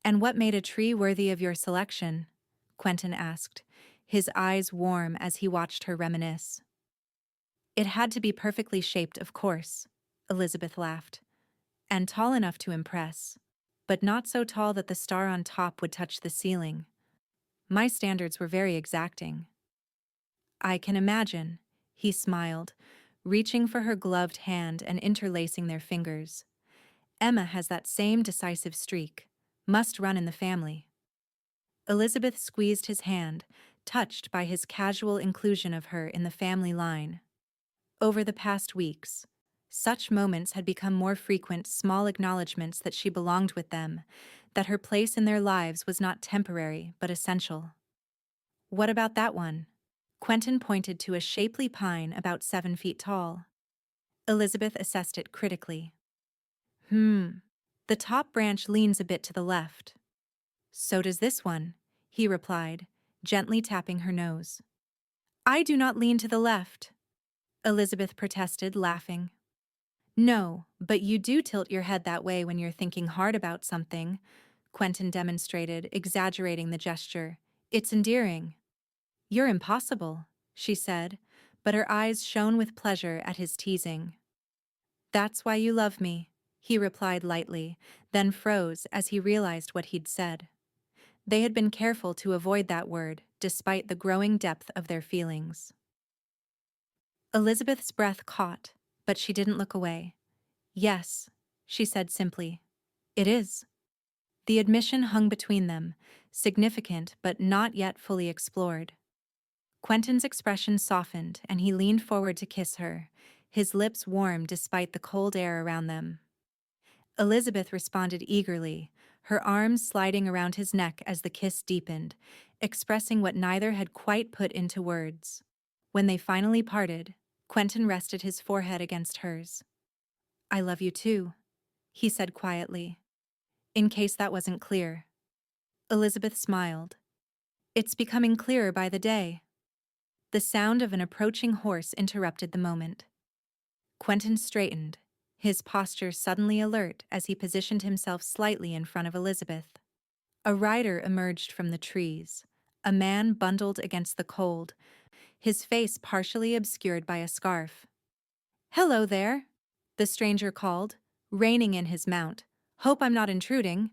"And what made a tree worthy of your selection?" Quentin asked, his eyes warm as he watched her reminisce. "It had to be perfectly shaped, of course," Elizabeth laughed, "and tall enough to impress, but not so tall that the star on top would touch the ceiling. My standards were very exacting." "I can imagine," he smiled, reaching for her gloved hand and interlacing their fingers. "Emma has that same decisive streak. Must run in the family." Elizabeth squeezed his hand, touched by his casual inclusion of her in the family line. Over the past weeks, such moments had become more frequent, small acknowledgments that she belonged with them, that her place in their lives was not temporary but essential. "What about that one?" Quentin pointed to a shapely pine about 7 feet tall. Elizabeth assessed it critically. The top branch leans a bit to the left." "So does this one," he replied, gently tapping her nose. "I do not lean to the left," Elizabeth protested, laughing. "No, but you do tilt your head that way when you're thinking hard about something," Quentin demonstrated, exaggerating the gesture. "It's endearing." "You're impossible," she said, but her eyes shone with pleasure at his teasing. "That's why you love me," he replied lightly, then froze as he realized what he'd said. They had been careful to avoid that word, despite the growing depth of their feelings. Elizabeth's breath caught, but she didn't look away. Yes, she said simply. It is. The admission hung between them, significant but not yet fully explored. Quentin's expression softened and he leaned forward to kiss her, his lips warm despite the cold air around them. Elizabeth responded eagerly, her arms sliding around his neck as the kiss deepened, expressing what neither had quite put into words. When they finally parted, Quentin rested his forehead against hers. I love you too, he said quietly. In case that wasn't clear. Elizabeth smiled. It's becoming clearer by the day. The sound of an approaching horse interrupted the moment. Quentin straightened, his posture suddenly alert as he positioned himself slightly in front of Elizabeth. A rider emerged from the trees, a man bundled against the cold, his face partially obscured by a scarf. Hello there, the stranger called, reining in his mount. Hope I'm not intruding.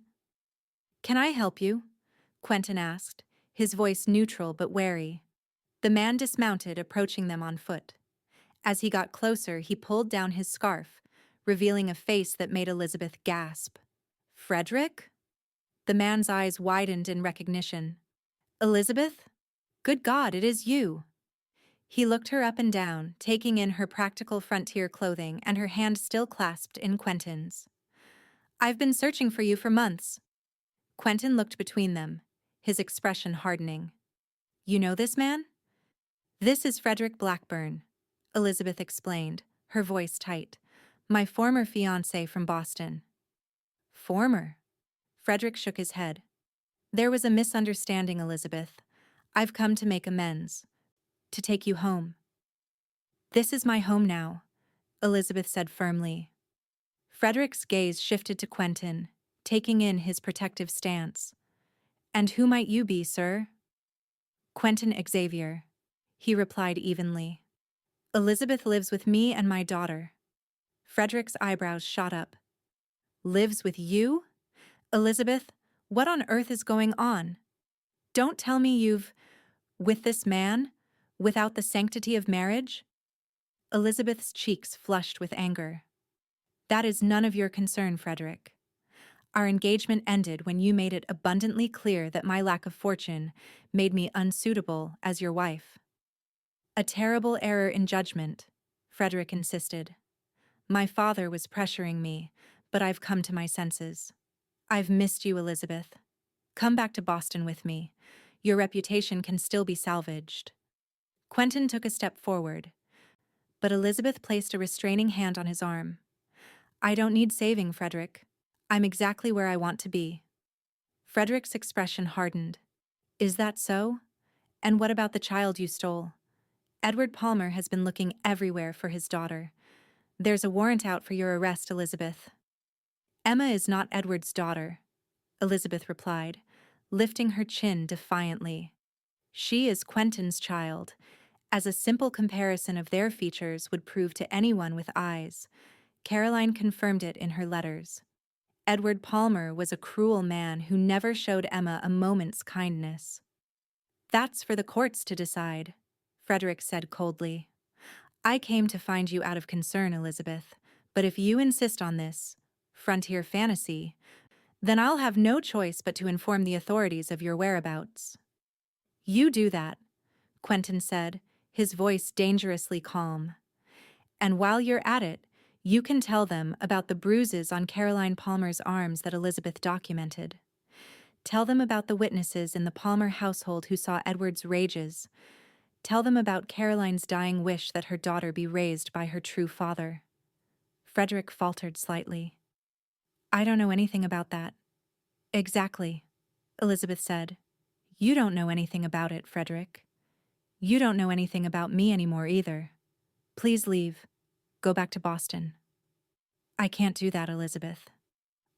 Can I help you? Quentin asked, his voice neutral but wary. The man dismounted, approaching them on foot. As he got closer, he pulled down his scarf, revealing a face that made Elizabeth gasp. Frederick? The man's eyes widened in recognition. Elizabeth? Good God, it is you. He looked her up and down, taking in her practical frontier clothing and her hand still clasped in Quentin's. I've been searching for you for months. Quentin looked between them, his expression hardening. You know this man? This is Frederick Blackburn, Elizabeth explained, her voice tight. My former fiancé from Boston. Former? Frederick shook his head. There was a misunderstanding, Elizabeth. I've come to make amends. To take you home. This is my home now, Elizabeth said firmly. Frederick's gaze shifted to Quentin, taking in his protective stance. And who might you be, sir? Quentin Xavier, he replied evenly. Elizabeth lives with me and my daughter. Frederick's eyebrows shot up. Lives with you? Elizabeth, what on earth is going on? Don't tell me you've... with this man? Without the sanctity of marriage? Elizabeth's cheeks flushed with anger. That is none of your concern, Frederick. Our engagement ended when you made it abundantly clear that my lack of fortune made me unsuitable as your wife. A terrible error in judgment, Frederick insisted. My father was pressuring me, but I've come to my senses. I've missed you, Elizabeth. Come back to Boston with me. Your reputation can still be salvaged. Quentin took a step forward, but Elizabeth placed a restraining hand on his arm. I don't need saving, Frederick. I'm exactly where I want to be. Frederick's expression hardened. Is that so? And what about the child you stole? Edward Palmer has been looking everywhere for his daughter. There's a warrant out for your arrest, Elizabeth. Emma is not Edward's daughter, Elizabeth replied, lifting her chin defiantly. She is Quentin's child, as a simple comparison of their features would prove to anyone with eyes. Caroline confirmed it in her letters. Edward Palmer was a cruel man who never showed Emma a moment's kindness. That's for the courts to decide, Frederick said coldly. I came to find you out of concern, Elizabeth, but if you insist on this frontier fantasy, then I'll have no choice but to inform the authorities of your whereabouts. You do that, Quentin said, his voice dangerously calm. And while you're at it, you can tell them about the bruises on Caroline Palmer's arms that Elizabeth documented. Tell them about the witnesses in the Palmer household who saw Edward's rages. Tell them about Caroline's dying wish that her daughter be raised by her true father. Frederick faltered slightly. I don't know anything about that. Exactly, Elizabeth said. You don't know anything about it, Frederick. You don't know anything about me anymore either. Please leave. Go back to Boston. I can't do that, Elizabeth.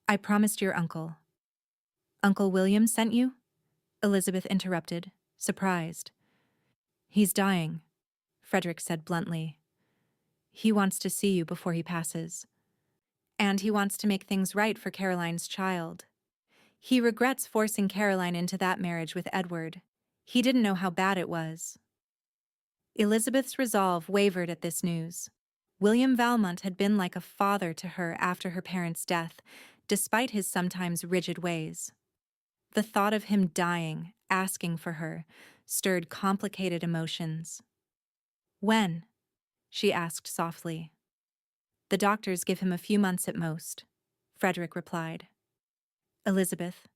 I promised your uncle. Uncle William sent you? Elizabeth interrupted, surprised. He's dying, Frederick said bluntly. He wants to see you before he passes. And he wants to make things right for Caroline's child. He regrets forcing Caroline into that marriage with Edward. He didn't know how bad it was. Elizabeth's resolve wavered at this news. William Valmont had been like a father to her after her parents' death, despite his sometimes rigid ways. The thought of him dying, asking for her, stirred complicated emotions. "When?" she asked softly. "The doctors give him a few months at most," Frederick replied. "Elizabeth,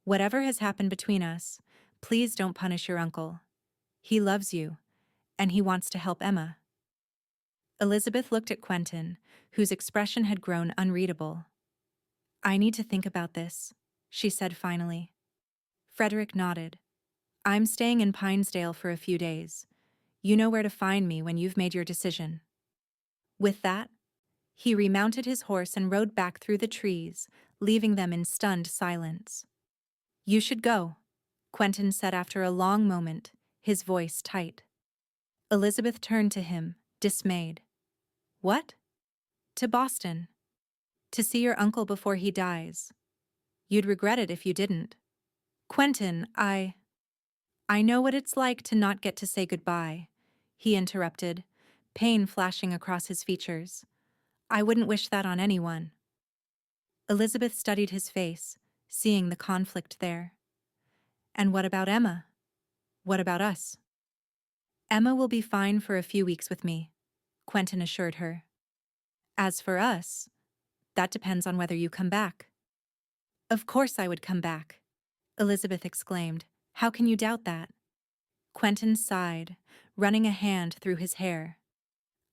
whatever has happened between us, please don't punish your uncle. He loves you, and he wants to help Emma." Elizabeth looked at Quentin, whose expression had grown unreadable. "I need to think about this," she said finally. Frederick nodded. "I'm staying in Pinesdale for a few days. You know where to find me when you've made your decision." With that, he remounted his horse and rode back through the trees, leaving them in stunned silence. "You should go," Quentin said after a long moment, his voice tight. Elizabeth turned to him, dismayed. "What?" "To Boston. To see your uncle before he dies. You'd regret it if you didn't." "Quentin, I know what it's like to not get to say goodbye," he interrupted, pain flashing across his features. "I wouldn't wish that on anyone." Elizabeth studied his face, seeing the conflict there. "And what about Emma? What about us?" "Emma will be fine for a few weeks with me," Quentin assured her. "As for us, that depends on whether you come back." "Of course I would come back," Elizabeth exclaimed. "How can you doubt that?" Quentin sighed, running a hand through his hair.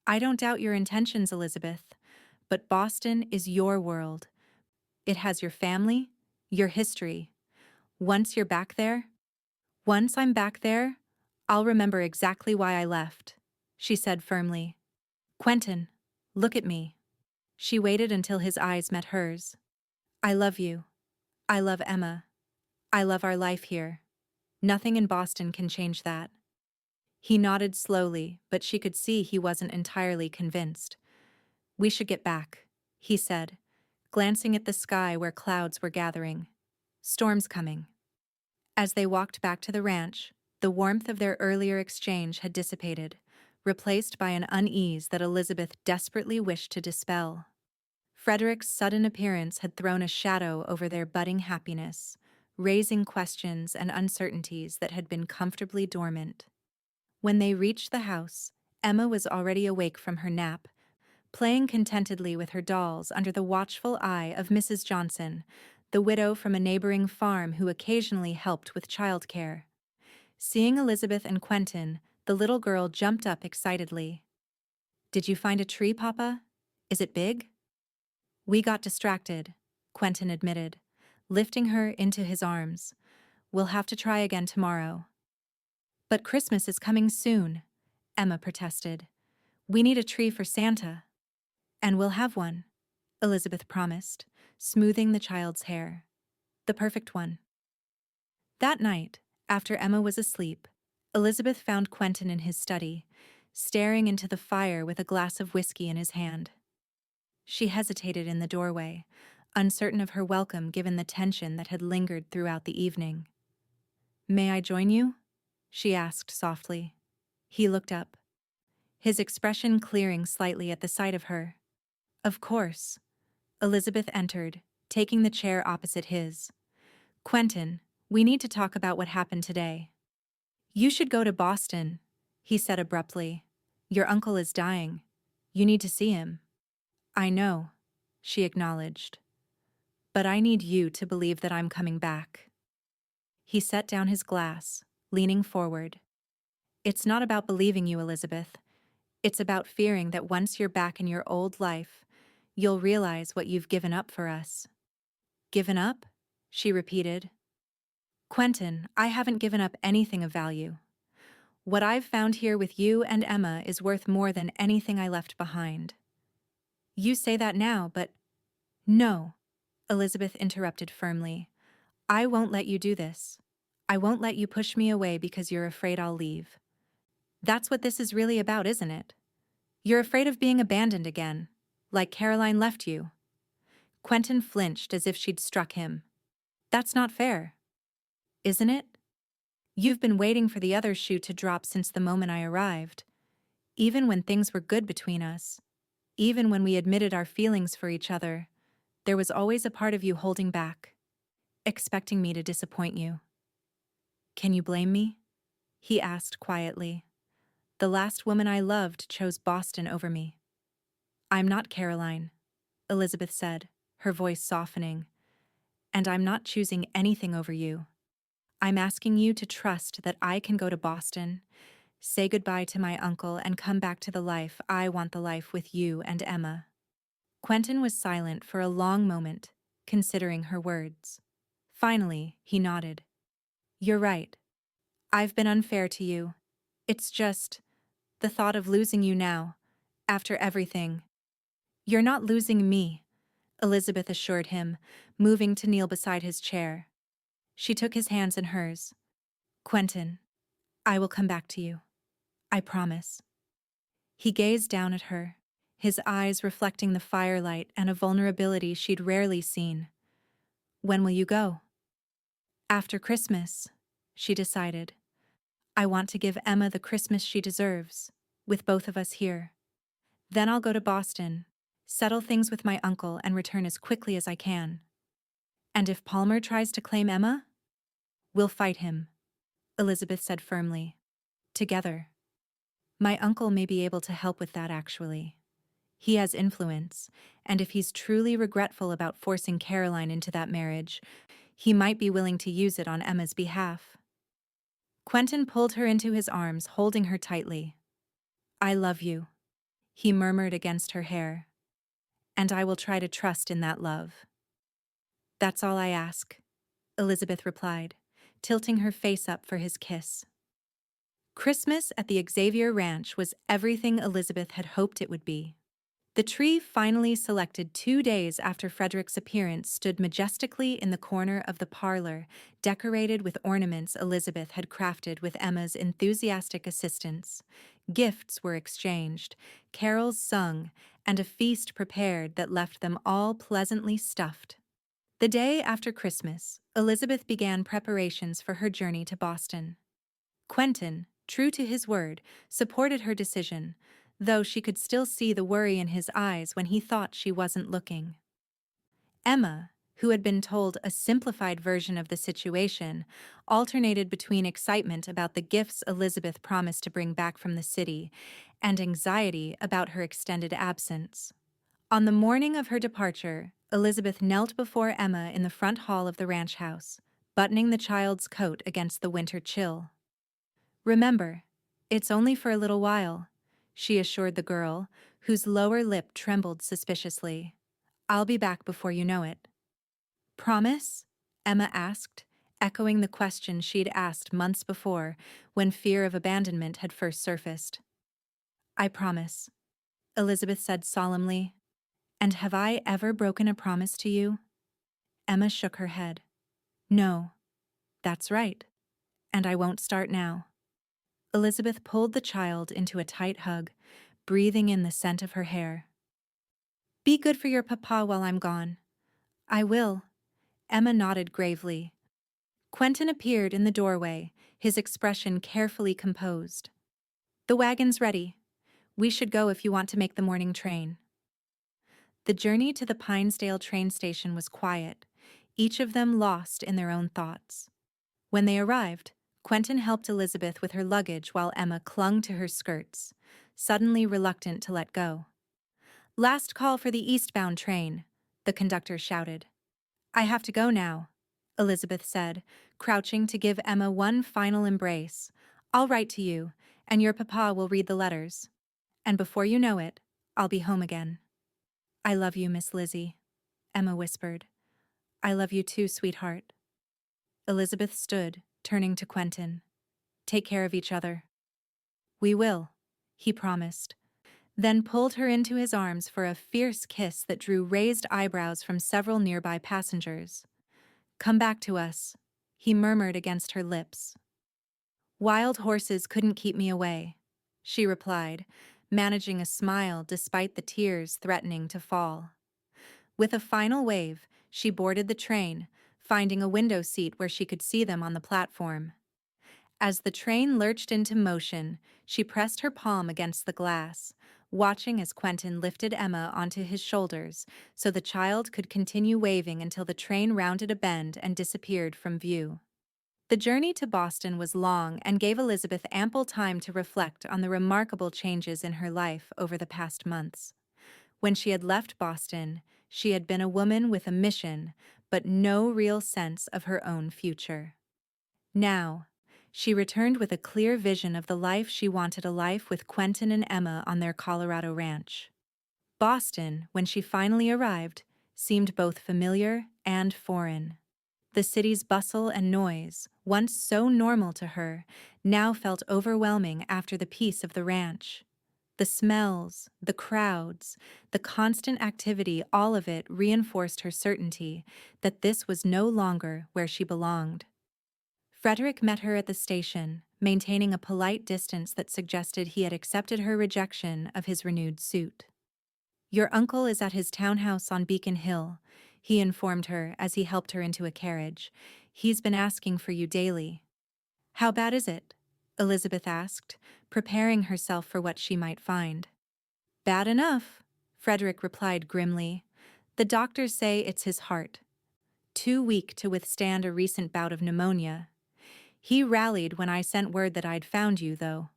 "I don't doubt your intentions, Elizabeth, but Boston is your world. It has your family, your history. Once you're back there, Once I'm back there, I'll remember exactly why I left," she said firmly. "Quentin, look at me." She waited until his eyes met hers. "I love you. I love Emma. I love our life here. Nothing in Boston can change that." He nodded slowly, but she could see he wasn't entirely convinced. "We should get back," he said, glancing at the sky where clouds were gathering. "Storm's coming." As they walked back to the ranch, the warmth of their earlier exchange had dissipated, replaced by an unease that Elizabeth desperately wished to dispel. Frederick's sudden appearance had thrown a shadow over their budding happiness, raising questions and uncertainties that had been comfortably dormant. When they reached the house, Emma was already awake from her nap, playing contentedly with her dolls under the watchful eye of Mrs. Johnson, the widow from a neighboring farm who occasionally helped with childcare. Seeing Elizabeth and Quentin, the little girl jumped up excitedly. "Did you find a tree, Papa? Is it big?" "We got distracted," Quentin admitted, lifting her into his arms. "We'll have to try again tomorrow." "But Christmas is coming soon," Emma protested. "We need a tree for Santa." "And we'll have one," Elizabeth promised, smoothing the child's hair. "The perfect one." That night, after Emma was asleep, Elizabeth found Quentin in his study, staring into the fire with a glass of whiskey in his hand. She hesitated in the doorway, uncertain of her welcome given the tension that had lingered throughout the evening. "May I join you?" she asked softly. He looked up, his expression clearing slightly at the sight of her. "Of course." Elizabeth entered, taking the chair opposite his. "Quentin, we need to talk about what happened today." "You should go to Boston," he said abruptly. "Your uncle is dying. You need to see him." "I know," she acknowledged. "But I need you to believe that I'm coming back." He set down his glass, leaning forward. "It's not about believing you, Elizabeth. It's about fearing that once you're back in your old life, you'll realize what you've given up for us." "Given up?" she repeated. "Quentin, I haven't given up anything of value. What I've found here with you and Emma is worth more than anything I left behind." "You say that now, but—" "No," Elizabeth interrupted firmly. "I won't let you do this. I won't let you push me away because you're afraid I'll leave. That's what this is really about, isn't it? You're afraid of being abandoned again, like Caroline left you." Quentin flinched as if she'd struck him. "That's not fair." "Isn't it? You've been waiting for the other shoe to drop since the moment I arrived. Even when things were good between us, even when we admitted our feelings for each other, there was always a part of you holding back, expecting me to disappoint you. Can you blame me? He asked quietly. The last woman I loved chose Boston over me. I'm not Caroline, Elizabeth said, her voice softening, and I'm not choosing anything over you. I'm asking you to trust that I can go to Boston, say goodbye to my uncle, and come back to the life I want, the life with you and Emma. Quentin was silent for a long moment, considering her words. Finally, he nodded. You're right. I've been unfair to you. It's just the thought of losing you now, after everything. You're not losing me, Elizabeth assured him, moving to kneel beside his chair. She took his hands in hers. Quentin, I will come back to you. I promise. He gazed down at her, his eyes reflecting the firelight and a vulnerability she'd rarely seen. When will you go? After Christmas, she decided. I want to give Emma the Christmas she deserves, with both of us here. Then I'll go to Boston, settle things with my uncle, and return as quickly as I can. And if Palmer tries to claim Emma, we'll fight him, Elizabeth said firmly. Together. My uncle may be able to help with that, actually. He has influence, and if he's truly regretful about forcing Caroline into that marriage, he might be willing to use it on Emma's behalf. Quentin pulled her into his arms, holding her tightly. I love you, he murmured against her hair. And I will try to trust in that love. That's all I ask, Elizabeth replied, tilting her face up for his kiss. Christmas at the Xavier Ranch was everything Elizabeth had hoped it would be. The tree finally selected 2 days after Frederick's appearance stood majestically in the corner of the parlor, decorated with ornaments Elizabeth had crafted with Emma's enthusiastic assistance. Gifts were exchanged, carols sung, and a feast prepared that left them all pleasantly stuffed. The day after Christmas, Elizabeth began preparations for her journey to Boston. Quentin, true to his word, supported her decision, though she could still see the worry in his eyes when he thought she wasn't looking. Emma, who had been told a simplified version of the situation, alternated between excitement about the gifts Elizabeth promised to bring back from the city and anxiety about her extended absence. On the morning of her departure, Elizabeth knelt before Emma in the front hall of the ranch house, buttoning the child's coat against the winter chill. Remember, it's only for a little while, she assured the girl, whose lower lip trembled suspiciously. I'll be back before you know it. Promise? Emma asked, echoing the question she'd asked months before when fear of abandonment had first surfaced. I promise, Elizabeth said solemnly. And have I ever broken a promise to you? Emma shook her head. No, that's right. And I won't start now. Elizabeth pulled the child into a tight hug, breathing in the scent of her hair. Be good for your papa while I'm gone. I will. Emma nodded gravely. Quentin appeared in the doorway, his expression carefully composed. The wagon's ready. We should go if you want to make the morning train. The journey to the Pinesdale train station was quiet, each of them lost in their own thoughts. When they arrived, Quentin helped Elizabeth with her luggage while Emma clung to her skirts, suddenly reluctant to let go. Last call for the eastbound train, the conductor shouted. I have to go now, Elizabeth said, crouching to give Emma one final embrace. I'll write to you, and your papa will read the letters. And before you know it, I'll be home again. I love you, Miss Lizzie, Emma whispered. I love you too, sweetheart. Elizabeth stood, turning to Quentin. Take care of each other. We will, he promised, then pulled her into his arms for a fierce kiss that drew raised eyebrows from several nearby passengers. Come back to us, he murmured against her lips. Wild horses couldn't keep me away, she replied, managing a smile despite the tears threatening to fall. With a final wave, she boarded the train, finding a window seat where she could see them on the platform. As the train lurched into motion, she pressed her palm against the glass, watching as Quentin lifted Emma onto his shoulders so the child could continue waving until the train rounded a bend and disappeared from view. The journey to Boston was long and gave Elizabeth ample time to reflect on the remarkable changes in her life over the past months. When she had left Boston, she had been a woman with a mission, but no real sense of her own future. Now, she returned with a clear vision of the life she wanted, a life with Quentin and Emma on their Colorado ranch. Boston, when she finally arrived, seemed both familiar and foreign. The city's bustle and noise, once so normal to her, now felt overwhelming after the peace of the ranch. The smells, the crowds, the constant activity, all of it reinforced her certainty that this was no longer where she belonged. Frederick met her at the station, maintaining a polite distance that suggested he had accepted her rejection of his renewed suit. "Your uncle is at his townhouse on Beacon Hill," he informed her as he helped her into a carriage. "He's been asking for you daily." "How bad is it?" Elizabeth asked, preparing herself for what she might find. "Bad enough," Frederick replied grimly. "The doctors say it's his heart. Too weak to withstand a recent bout of pneumonia. He rallied when I sent word that I'd found you, though."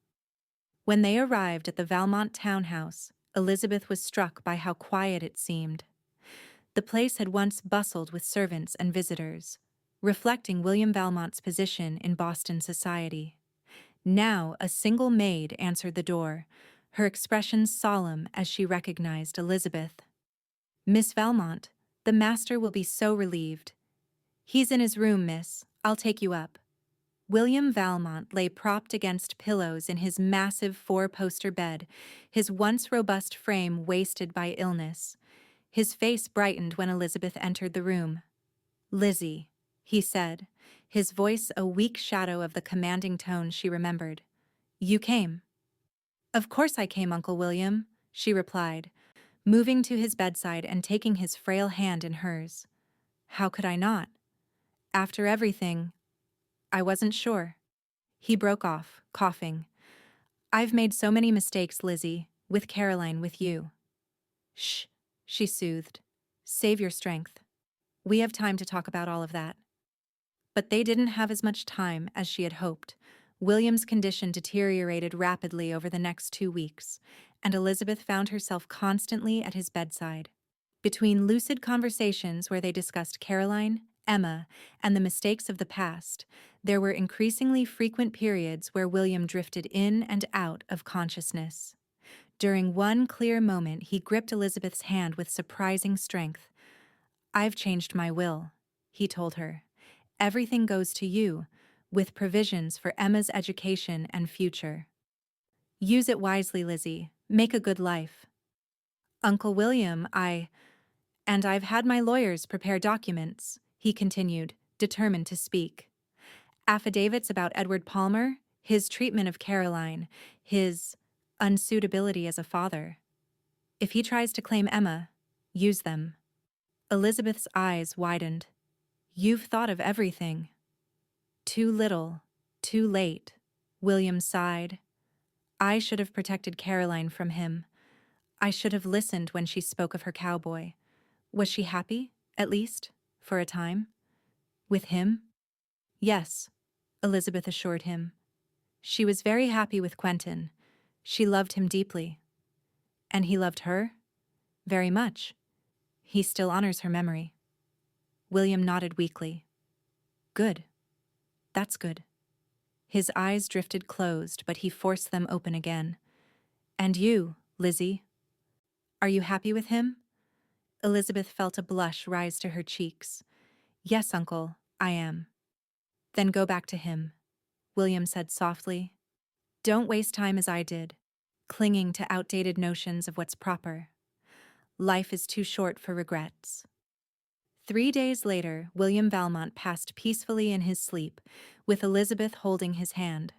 When they arrived at the Valmont townhouse, Elizabeth was struck by how quiet it seemed. The place had once bustled with servants and visitors, reflecting William Valmont's position in Boston society. Now a single maid answered the door, her expression solemn as she recognized Elizabeth. "Miss Valmont, the master will be so relieved." "He's in his room, miss. I'll take you up." William Valmont lay propped against pillows in his massive four-poster bed, his once robust frame wasted by illness. His face brightened when Elizabeth entered the room. "Lizzie," he said, his voice a weak shadow of the commanding tone she remembered. "You came." "Of course I came, Uncle William," she replied, moving to his bedside and taking his frail hand in hers. "How could I not? After everything, I wasn't sure." He broke off, coughing. "I've made so many mistakes, Lizzie, with Caroline, with you." "Shh," she soothed. "Save your strength. We have time to talk about all of that." But they didn't have as much time as she had hoped. William's condition deteriorated rapidly over the next 2 weeks, and Elizabeth found herself constantly at his bedside. Between lucid conversations where they discussed Caroline, Emma, and the mistakes of the past, there were increasingly frequent periods where William drifted in and out of consciousness. During one clear moment, he gripped Elizabeth's hand with surprising strength. "I've changed my will," he told her. "Everything goes to you, with provisions for Emma's education and future. Use it wisely, Lizzie. Make a good life." "Uncle William, and I've had my lawyers prepare documents," he continued, determined to speak. "Affidavits about Edward Palmer, his treatment of Caroline, his unsuitability as a father. If he tries to claim Emma, use them." Elizabeth's eyes widened. "You've thought of everything." "Too little, too late," William sighed. "I should have protected Caroline from him. I should have listened when she spoke of her cowboy. Was she happy, at least, for a time? With him?" "Yes," Elizabeth assured him. "She was very happy with Quentin. She loved him deeply." "And he loved her?" "Very much. He still honors her memory." William nodded weakly. "Good. That's good." His eyes drifted closed, but he forced them open again. "And you, Lizzie? Are you happy with him?" Elizabeth felt a blush rise to her cheeks. "Yes, Uncle, I am." "Then go back to him," William said softly. "Don't waste time as I did, clinging to outdated notions of what's proper. Life is too short for regrets." 3 days later, William Valmont passed peacefully in his sleep, with Elizabeth holding his hand.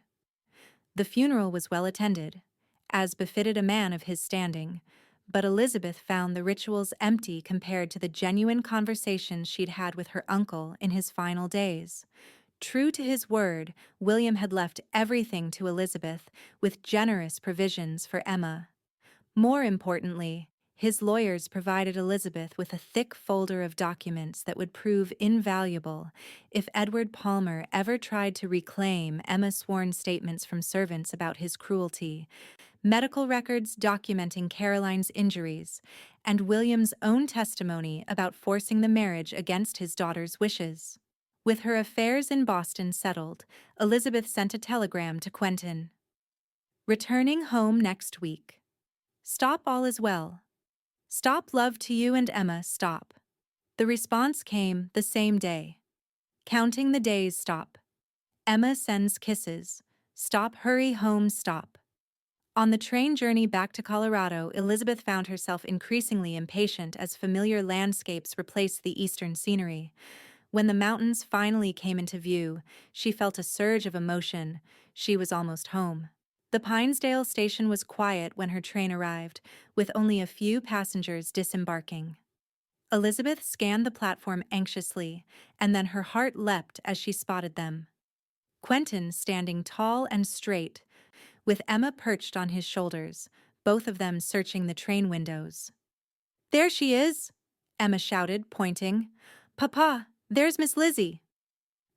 The funeral was well attended, as befitted a man of his standing, but Elizabeth found the rituals empty compared to the genuine conversations she'd had with her uncle in his final days. True to his word, William had left everything to Elizabeth, with generous provisions for Emma. More importantly, his lawyers provided Elizabeth with a thick folder of documents that would prove invaluable if Edward Palmer ever tried to reclaim Emma's sworn statements from servants about his cruelty, medical records documenting Caroline's injuries, and William's own testimony about forcing the marriage against his daughter's wishes. With her affairs in Boston settled, Elizabeth sent a telegram to Quentin. Returning home next week. Stop, all is well. Stop, love to you and Emma, stop. The response came the same day. Counting the days, stop. Emma sends kisses. Stop, hurry home, stop. On the train journey back to Colorado, Elizabeth found herself increasingly impatient as familiar landscapes replaced the eastern scenery. When the mountains finally came into view, she felt a surge of emotion. She was almost home. The Pinesdale station was quiet when her train arrived, with only a few passengers disembarking. Elizabeth scanned the platform anxiously, and then her heart leapt as she spotted them. Quentin standing tall and straight, with Emma perched on his shoulders, both of them searching the train windows. "There she is!" Emma shouted, pointing. "Papa, there's Miss Lizzie."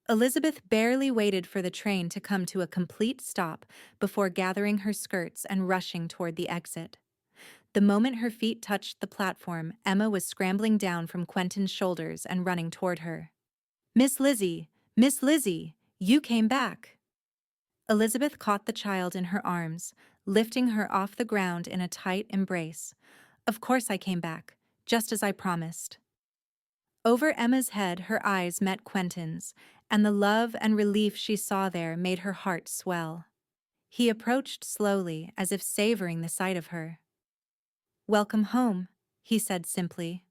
Elizabeth barely waited for the train to come to a complete stop before gathering her skirts and rushing toward the exit. The moment her feet touched the platform, Emma was scrambling down from Quentin's shoulders and running toward her. Miss Lizzie, you came back." Elizabeth caught the child in her arms, lifting her off the ground in a tight embrace. "Of course I came back, just as I promised." Over Emma's head, her eyes met Quentin's, and the love and relief she saw there made her heart swell. He approached slowly, as if savoring the sight of her. "Welcome home," he said simply.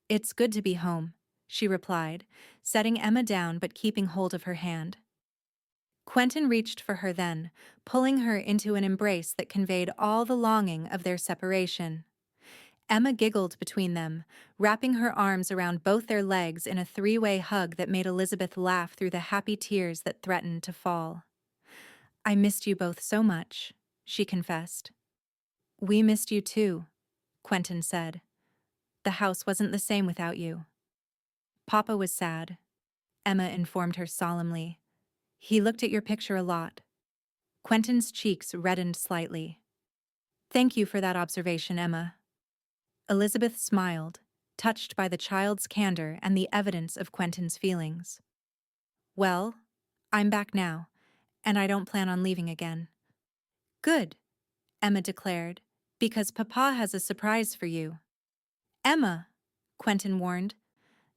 "It's good to be home," she replied, setting Emma down but keeping hold of her hand. Quentin reached for her then, pulling her into an embrace that conveyed all the longing of their separation. Emma giggled between them, wrapping her arms around both their legs in a three-way hug that made Elizabeth laugh through the happy tears that threatened to fall. "I missed you both so much," she confessed. "We missed you too," Quentin said. "The house wasn't the same without you." "Papa was sad," Emma informed her solemnly. "He looked at your picture a lot." Quentin's cheeks reddened slightly. "Thank you for that observation, Emma." Elizabeth smiled, touched by the child's candor and the evidence of Quentin's feelings. "Well, I'm back now, and I don't plan on leaving again." "Good," Emma declared, "because Papa has a surprise for you." "Emma," Quentin warned,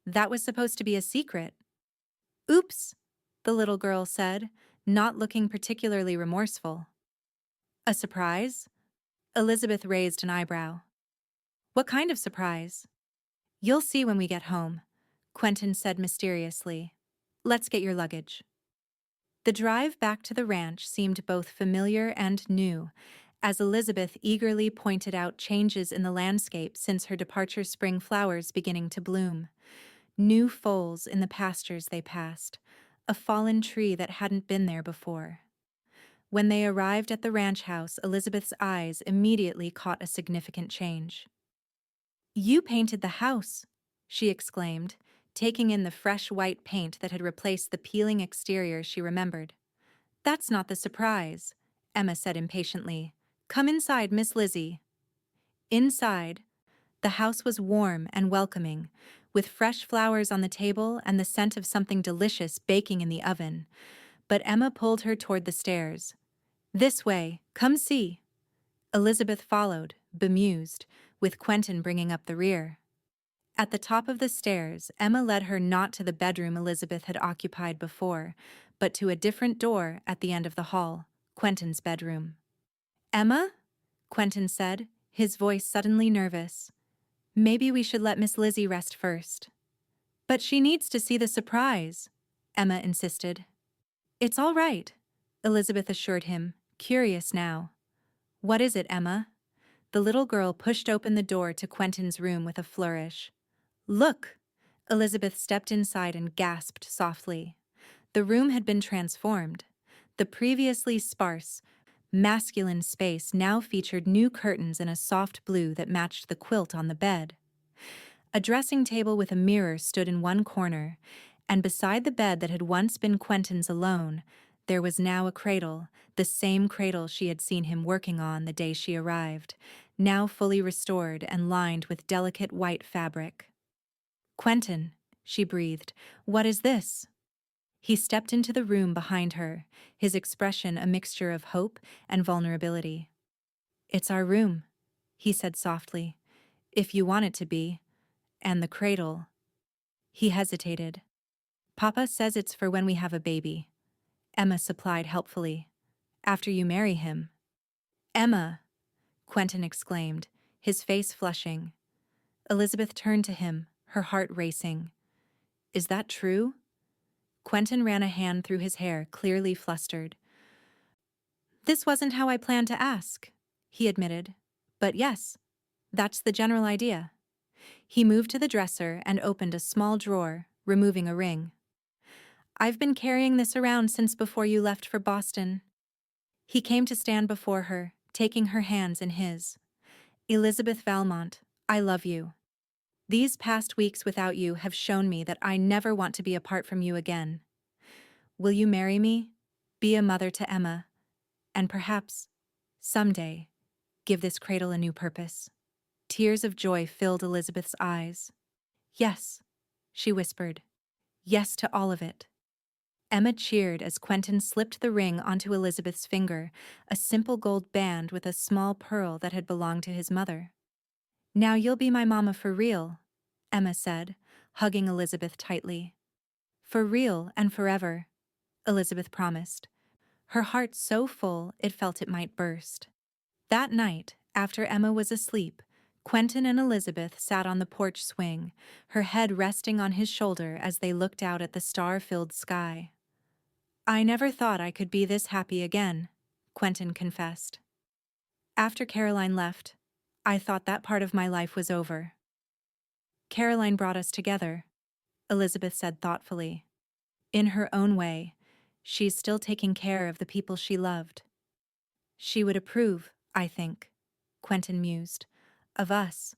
"that was supposed to be a secret." "Oops," the little girl said, not looking particularly remorseful. "A surprise?" Elizabeth raised an eyebrow. "What kind of surprise?" "You'll see when we get home," Quentin said mysteriously. "Let's get your luggage." The drive back to the ranch seemed both familiar and new, as Elizabeth eagerly pointed out changes in the landscape since her departure, spring flowers beginning to bloom. New foals in the pastures they passed, a fallen tree that hadn't been there before. When they arrived at the ranch house, Elizabeth's eyes immediately caught a significant change. "You painted the house," she exclaimed, taking in the fresh white paint that had replaced the peeling exterior she remembered. "That's not the surprise," Emma said impatiently. "Come inside, Miss Lizzie." Inside, the house was warm and welcoming, with fresh flowers on the table and the scent of something delicious baking in the oven. But Emma pulled her toward the stairs. "This way, come see." Elizabeth followed, bemused, with Quentin bringing up the rear. At the top of the stairs, Emma led her not to the bedroom Elizabeth had occupied before, but to a different door at the end of the hall, Quentin's bedroom. "Emma?" Quentin said, his voice suddenly nervous. "Maybe we should let Miss Lizzie rest first." "But she needs to see the surprise," Emma insisted. "It's all right," Elizabeth assured him, curious now. "What is it, Emma?" The little girl pushed open the door to Quentin's room with a flourish. "Look!" Elizabeth stepped inside and gasped softly. The room had been transformed. The previously sparse, masculine space now featured new curtains in a soft blue that matched the quilt on the bed. A dressing table with a mirror stood in one corner, and beside the bed that had once been Quentin's alone, there was now a cradle, the same cradle she had seen him working on the day she arrived, now fully restored and lined with delicate white fabric. "Quentin," she breathed, "what is this?" He stepped into the room behind her, his expression a mixture of hope and vulnerability. "It's our room," he said softly, "if you want it to be. And the cradle." He hesitated. "Papa says it's for when we have a baby," Emma supplied helpfully. "After you marry him." "Emma!" Quentin exclaimed, his face flushing. Elizabeth turned to him, her heart racing. "Is that true?" Quentin ran a hand through his hair, clearly flustered. "This wasn't how I planned to ask," he admitted. "But yes, that's the general idea." He moved to the dresser and opened a small drawer, removing a ring. "I've been carrying this around since before you left for Boston." He came to stand before her, taking her hands in his. "Elizabeth Valmont, I love you. These past weeks without you have shown me that I never want to be apart from you again. Will you marry me, be a mother to Emma, and perhaps, someday, give this cradle a new purpose?" Tears of joy filled Elizabeth's eyes. "Yes," she whispered. "Yes to all of it." Emma cheered as Quentin slipped the ring onto Elizabeth's finger, a simple gold band with a small pearl that had belonged to his mother. "Now you'll be my mama for real," Emma said, hugging Elizabeth tightly. "For real and forever," Elizabeth promised, her heart so full it felt it might burst. That night, after Emma was asleep, Quentin and Elizabeth sat on the porch swing, her head resting on his shoulder as they looked out at the star-filled sky. "I never thought I could be this happy again," Quentin confessed. "After Caroline left, I thought that part of my life was over." "Caroline brought us together," Elizabeth said thoughtfully. "In her own way, she's still taking care of the people she loved." "She would approve, I think," Quentin mused, "of us,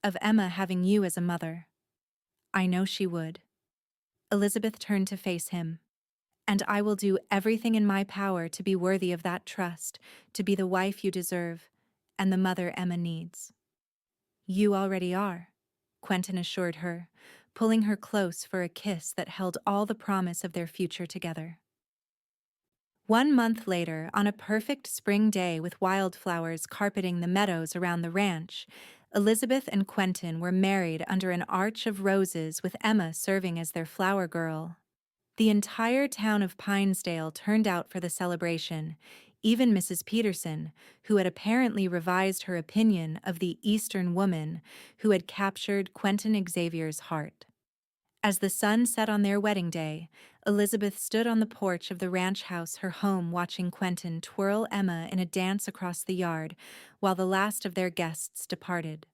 of Emma having you as a mother." "I know she would." Elizabeth turned to face him. "And I will do everything in my power to be worthy of that trust, to be the wife you deserve, and the mother Emma needs." "You already are," Quentin assured her, pulling her close for a kiss that held all the promise of their future together. 1 month later, on a perfect spring day with wildflowers carpeting the meadows around the ranch, Elizabeth and Quentin were married under an arch of roses with Emma serving as their flower girl. The entire town of Pinesdale turned out for the celebration, even Mrs. Peterson, who had apparently revised her opinion of the Eastern woman who had captured Quentin Xavier's heart. As the sun set on their wedding day, Elizabeth stood on the porch of the ranch house, her home, watching Quentin twirl Emma in a dance across the yard while the last of their guests departed.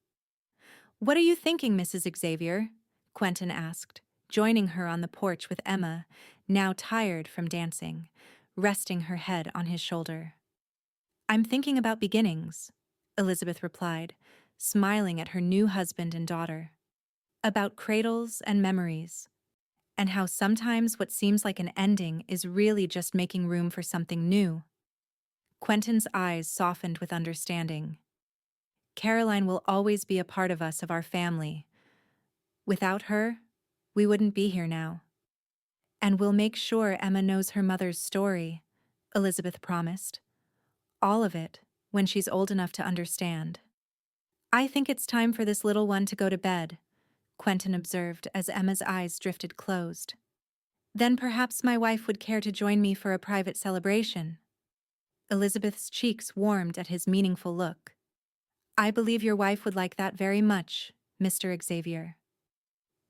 "What are you thinking, Mrs. Xavier?" Quentin asked, joining her on the porch with Emma, now tired from dancing, resting her head on his shoulder. "I'm thinking about beginnings," Elizabeth replied, smiling at her new husband and daughter. "About cradles and memories, and how sometimes what seems like an ending is really just making room for something new." Quentin's eyes softened with understanding. "Caroline will always be a part of us, of our family. Without her, we wouldn't be here now. And we'll make sure Emma knows her mother's story," Elizabeth promised. "All of it, when she's old enough to understand." "I think it's time for this little one to go to bed," Quentin observed as Emma's eyes drifted closed. "Then perhaps my wife would care to join me for a private celebration." Elizabeth's cheeks warmed at his meaningful look. "I believe your wife would like that very much, Mr. Xavier."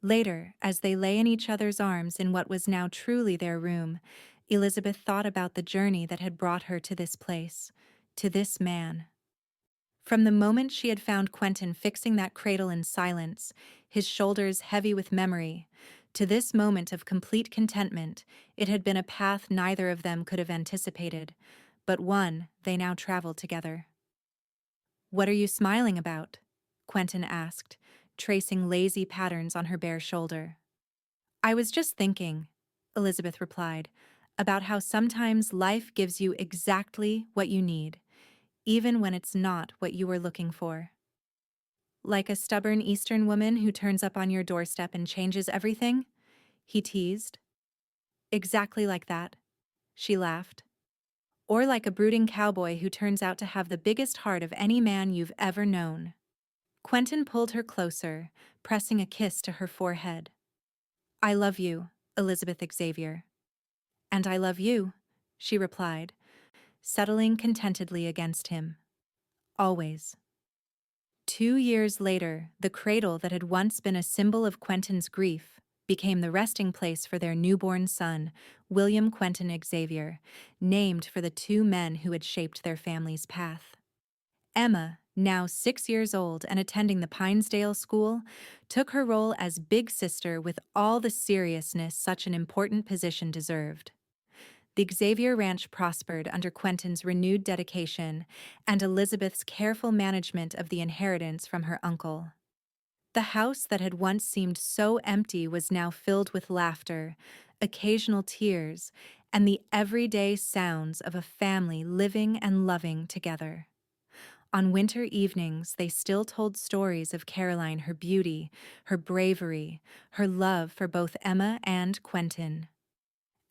Later, as they lay in each other's arms in what was now truly their room, Elizabeth thought about the journey that had brought her to this place, to this man. From the moment she had found Quentin fixing that cradle in silence, his shoulders heavy with memory, To this moment of complete contentment, it had been a path neither of them could have anticipated, but one they now traveled together. "What are you smiling about?" Quentin asked, tracing lazy patterns on her bare shoulder. "I was just thinking," Elizabeth replied, "about how sometimes life gives you exactly what you need, even when it's not what you were looking for." "Like a stubborn Eastern woman who turns up on your doorstep and changes everything?" he teased. "Exactly like that," she laughed. "Or like a brooding cowboy who turns out to have the biggest heart of any man you've ever known." Quentin pulled her closer, pressing a kiss to her forehead. "I love you, Elizabeth Xavier." "And I love you," she replied, settling contentedly against him. "Always." 2 years later, the cradle that had once been a symbol of Quentin's grief became the resting place for their newborn son, William Quentin Xavier, named for the two men who had shaped their family's path. Emma, now 6 years old and attending the Pinesdale school, took her role as big sister with all the seriousness such an important position deserved. The Xavier Ranch prospered under Quentin's renewed dedication and Elizabeth's careful management of the inheritance from her uncle. The house that had once seemed so empty was now filled with laughter, occasional tears, and the everyday sounds of a family living and loving together. On winter evenings, they still told stories of Caroline, her beauty, her bravery, her love for both Emma and Quentin.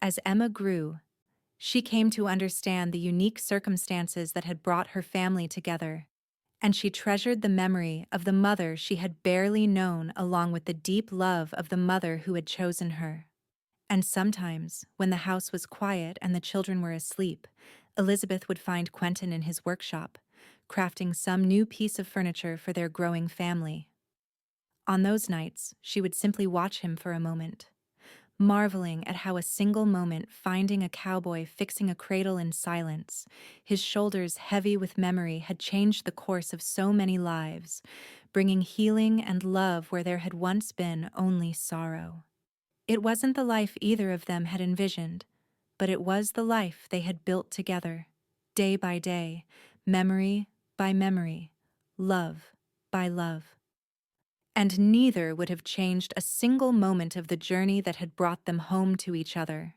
As Emma grew, she came to understand the unique circumstances that had brought her family together, and she treasured the memory of the mother she had barely known along with the deep love of the mother who had chosen her. And sometimes, when the house was quiet and the children were asleep, Elizabeth would find Quentin in his workshop, crafting some new piece of furniture for their growing family. On those nights, she would simply watch him for a moment, marveling at how a single moment finding a cowboy fixing a cradle in silence, his shoulders heavy with memory, had changed the course of so many lives, bringing healing and love where there had once been only sorrow. It wasn't the life either of them had envisioned, but it was the life they had built together, day by day, memory by memory, love by love. And neither would have changed a single moment of the journey that had brought them home to each other.